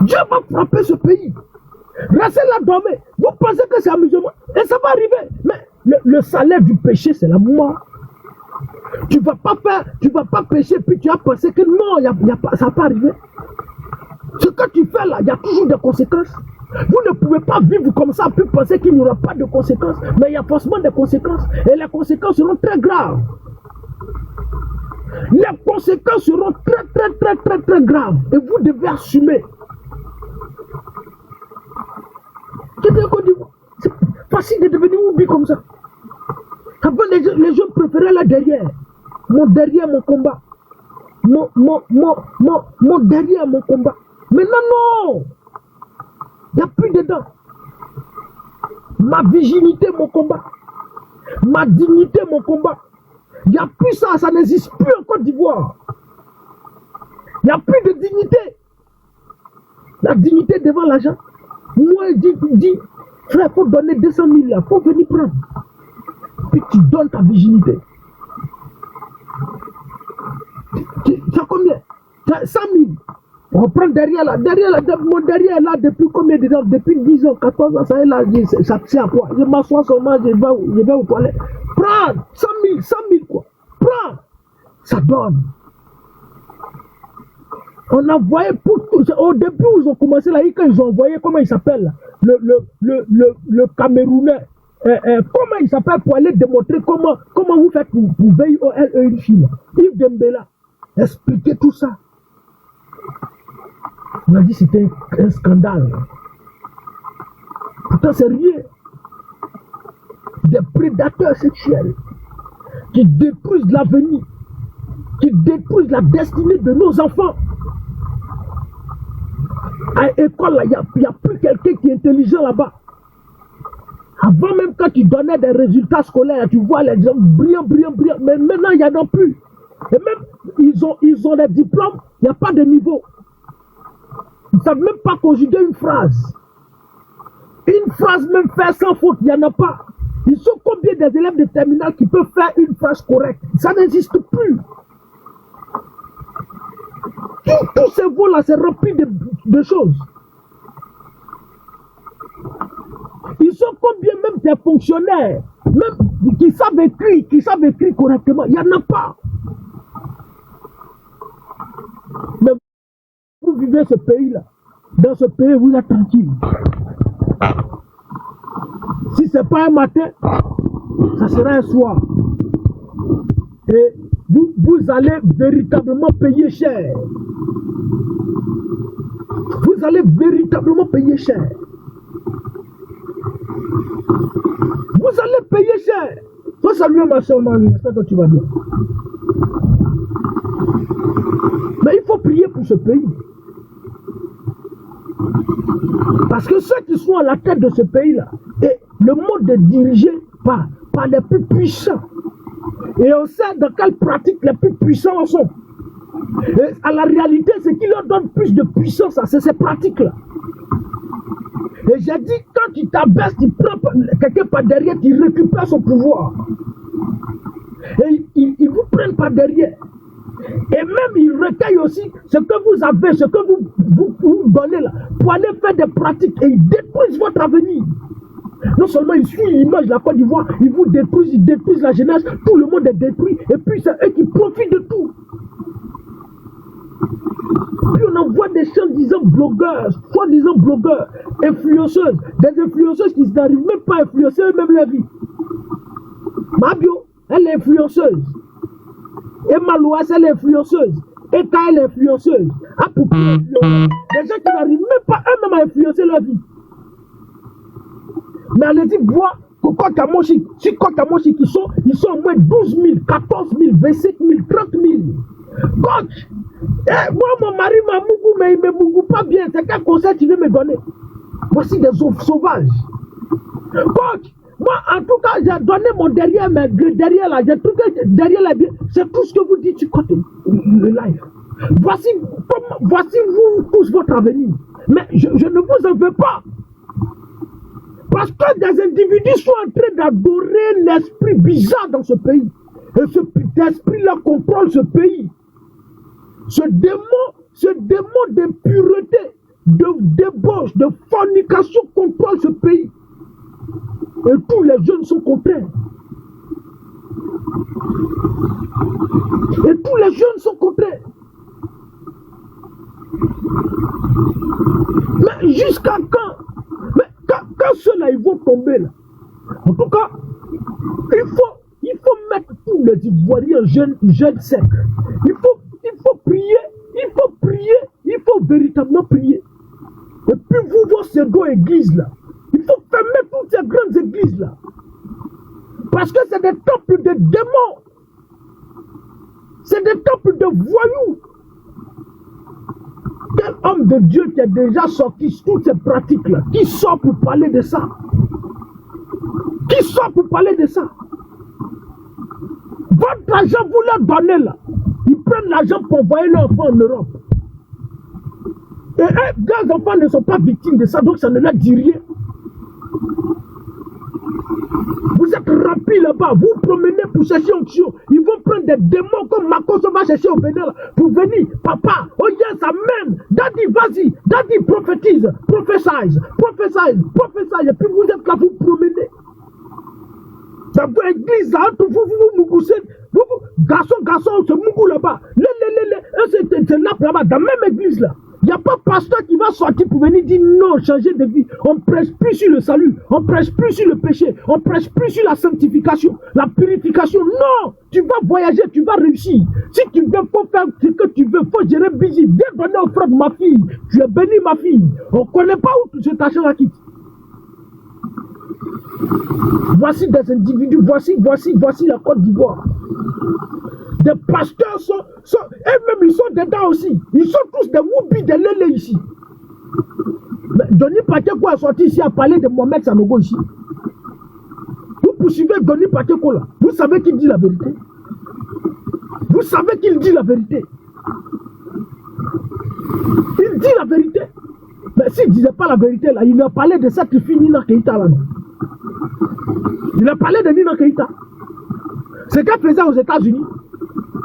Dieu va frapper ce pays. Restez là, dormez. Vous pensez que c'est amusement? Et ça va arriver. Mais le salaire du péché, c'est la mort. Tu ne vas pas pécher, puis tu as pensé que non, ça va pas arriver. Ce que tu fais là, il y a toujours des conséquences. Vous ne pouvez pas vivre comme ça, puis penser qu'il n'y aura pas de conséquences. Mais il y a forcément des conséquences. Et les conséquences seront très graves. Les conséquences seront très graves. Et vous devez assumer. C'est facile de devenir oubli comme ça. Avant, les gens préféraient là derrière. Mon derrière, mon combat. Mon derrière, mon combat. Maintenant, non. Il n'y a plus dedans. Ma virginité, mon combat. Ma dignité, mon combat. Il n'y a plus ça, ça n'existe plus en Côte d'Ivoire. Il n'y a plus de dignité. La dignité devant l'argent. Moi, il dit, frère, il faut donner 200 000 là, il faut venir prendre. Puis tu donnes ta virginité. Tu as combien? 100 000. On prend derrière là, mon derrière est là depuis combien de temps? Depuis 10 ans, 14 ans, ça est là, ça tient à quoi? Je m'assois seulement, je vais aux toilettes. Prends 100 000 quoi. Prends. Ça donne. On a envoyé pour tout. Au début, ils ont commencé là, quand ils ont envoyé, comment il s'appelle, le Camerounais. comment il s'appelle pour aller démontrer comment vous faites pour VIOL une fille. Yves Dembélé, expliquez tout ça. On a dit que c'était un scandale. Pourtant, c'est rien. Des prédateurs sexuels qui détruisent l'avenir, qui détruisent la destinée de nos enfants. À l'école, il n'y a plus quelqu'un qui est intelligent là-bas. Avant même quand tu donnais des résultats scolaires, tu vois les gens brillants, mais maintenant il n'y en a plus. Et même, ils ont des diplômes, il n'y a pas de niveau. Ils ne savent même pas conjuguer une phrase. Une phrase même faire sans faute, il n'y en a pas. Ils sont combien des élèves de terminale qui peuvent faire une phrase correcte? Ça n'existe plus. Tout ce vol-là, c'est rempli de choses. Ils sont combien même des fonctionnaires, même qui savent écrire correctement. Il n'y en a pas. Mais vous vivez ce pays-là. Dans ce pays, vous êtes tranquille. Si ce n'est pas un matin, ça sera un soir. Et vous allez véritablement payer cher. Vous allez véritablement payer cher. Vous allez payer cher. Faut saluer ma soeur Mani, j'espère que tu vas bien. Mais il faut prier pour ce pays. Parce que ceux qui sont à la tête de ce pays-là, et le monde est dirigé par les plus puissants. Et on sait dans quelle pratique les plus puissants sont. Et à la réalité, ce qui leur donne plus de puissance, c'est ces pratiques-là. Et j'ai dit, quand tu t'abaisses, tu prends quelqu'un par derrière, tu récupères son pouvoir. Et ils vous prennent par derrière. Et même ils recueillent aussi ce que vous avez, ce que vous donnez là, pour aller faire des pratiques. Et ils détruisent votre avenir. Non seulement ils suivent l'image de la Côte d'Ivoire, ils vous détruisent, ils détruisent la jeunesse, tout le monde est détruit. Et puis c'est eux qui profitent de tout. Puis on envoie des soi-disant blogueurs, influenceuses, des influenceuses qui n'arrivent même pas à influencer eux-mêmes leur vie. Mabio, elle est influenceuse. Emma Louas, elle est influenceuse. Eka, elle est influenceuse. Apoukou, des gens qui n'arrivent même pas eux-mêmes à influencer leur vie. Mais allez-y voir, si Kokamoshi qui sont, ils sont au moins 12 000, 14 000, 25 000, 30 000. Coach, moi mon mari m'a mougou, mais il ne me mougou pas bien. C'est quel conseil tu veux me donner? Voici des sauvages. Coach, moi en tout cas, j'ai donné mon derrière, mais derrière là, j'ai trouvé derrière là, c'est tout ce que vous dites sur côté, le live. Voici vous tous votre avenir. Mais je ne vous en veux pas. Parce que des individus sont en train d'adorer l'esprit bizarre dans ce pays. Et cet esprit-là contrôle ce pays. Ce démon d'impureté, de débauche, de fornication contrôle ce pays. Et tous les jeunes sont contraires. Et tous les jeunes sont contraires. Mais jusqu'à quand? Mais quand ceux-là, ils vont tomber là. En tout cas, il faut mettre tous les Ivoiriens jeunes secs. Il faut prier, il faut véritablement prier. Et puis vous, vos pseudo-églises là, il faut fermer toutes ces grandes églises là. Parce que c'est des temples de démons. C'est des temples de voyous. Quel homme de Dieu qui a déjà sorti toutes ces pratiques-là? Qui sort pour parler de ça? Qui sort pour parler de ça? Votre argent, vous leur donnez là. Ils prennent l'argent pour envoyer leurs enfants en Europe. Et leurs enfants ne sont pas victimes de ça, donc ça ne leur dit rien. Vous êtes remplis là-bas, vous promenez pour chercher onction. Ils vont prendre des démons comme Makoso va chercher au Bénin pour venir. Papa, oh yes, amen. Daddy, vas-y. Daddy, prophétise, prophesize. Et puis vous êtes là, vous promenez. Dans votre église, là, vous mougoussez. Garçon, ce mougou là-bas. C'est là-bas, dans la même église là. Il n'y a pas pasteur qui va sortir pour venir dire non, changer de vie. On ne prêche plus sur le salut, on ne prêche plus sur le péché, on ne prêche plus sur la sanctification, la purification. Non, tu vas voyager, tu vas réussir. Si tu veux, faut faire ce que tu veux, faut gérer busy. Viens donner au frère de ma fille. Tu es béni, ma fille. On ne connaît pas où cet argent-là quitte. Voici des individus, voici la Côte d'Ivoire. Des pasteurs eux-mêmes ils sont dedans aussi. Ils sont tous des woubis, des lélés ici. Mais Denis Patekô est sorti ici à parler de Mohamed Sanogo ici. Vous poursuivez Denis Patekô là. Vous savez qu'il dit la vérité. Vous savez qu'il dit la vérité. Il dit la vérité. Mais s'il ne disait pas la vérité là, il a parlé de cette fille Nina Keïta là. Il a parlé de Nina Keïta. C'est qu'elle faisait aux États-Unis.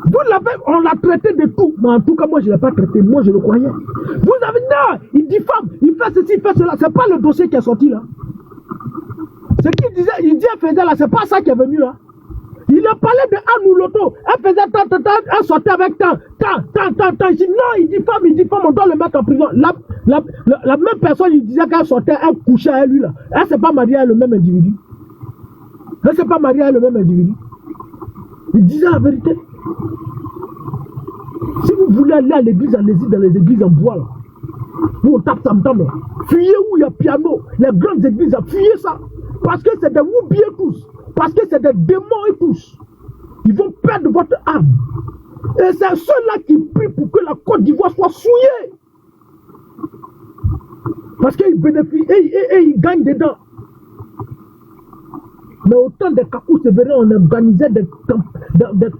Vous l'avez, on l'a traité de tout. Mais en tout cas, moi, je ne l'ai pas traité. Moi, je le croyais. Vous avez, non, il diffame, il fait ceci, il fait cela. Ce n'est pas le dossier qui est sorti là. Ce qu'il disait, il dit, elle faisait là, ce n'est pas ça qui est venu là. Il a parlé de Anou Loto. Elle faisait tant, elle sortait avec tant. Il dit, non, il diffame, on doit le mettre en prison. La même personne, il disait qu'elle sortait, elle couchait à lui là. Elle ne s'est pas mariée à le même individu. Elle ne s'est pas mariée à le même individu. Il disait la vérité. Si vous voulez aller à l'église, allez-y dans les églises en bois là. Où on tape tam-tam. Fuyez où il y a piano. Les grandes églises, fuyez ça. Parce que c'est des woubiers tous. Parce que c'est des démons et tous. Ils vont perdre votre âme. Et c'est ceux-là qui prient pour que la Côte d'Ivoire soit souillée. Parce qu'ils bénéficient et ils gagnent dedans. Mais autant de Kakou Sévérin, on organisait des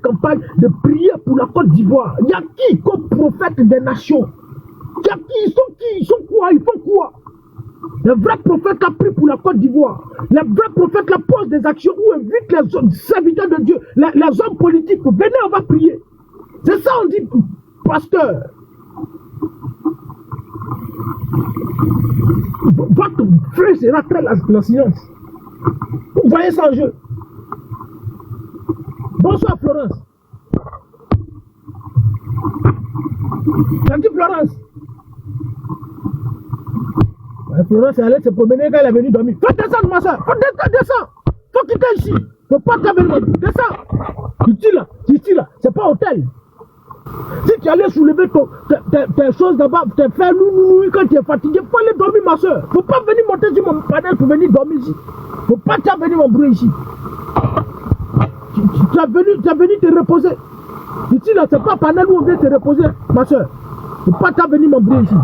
campagnes de prière pour la Côte d'Ivoire. Il y a qui comme prophète des nations? Il y a qui? Ils sont quoi? Ils font quoi? Le vrai prophète a pris pour la Côte d'Ivoire. Le vrai prophète la pose des actions où invite les serviteurs de Dieu, les hommes politiques. Venez, on va prier. C'est ça on dit, pasteur. Votre frère sera très la silence. Vous voyez ça en jeu. Bonsoir Florence. T'as dit Florence? Florence est allée se promener quand elle est venue dormir. Faut descendre ma soeur. Faut descendre. Faut quitter ici. Faut pas t'avenir. Descends. Ici là. C'est pas hôtel. Si tu allais soulever tes choses d'abord, tes faire nous quand tu es fatigué, faut aller dormir ma soeur. Faut pas venir monter sur mon panel pour venir dormir ici. Faut pas venir m'embrouiller ici. Tu es venu te reposer. Ici là, c'est pas panel où on vient te reposer, ma soeur. Faut pas venir m'embrouiller ici.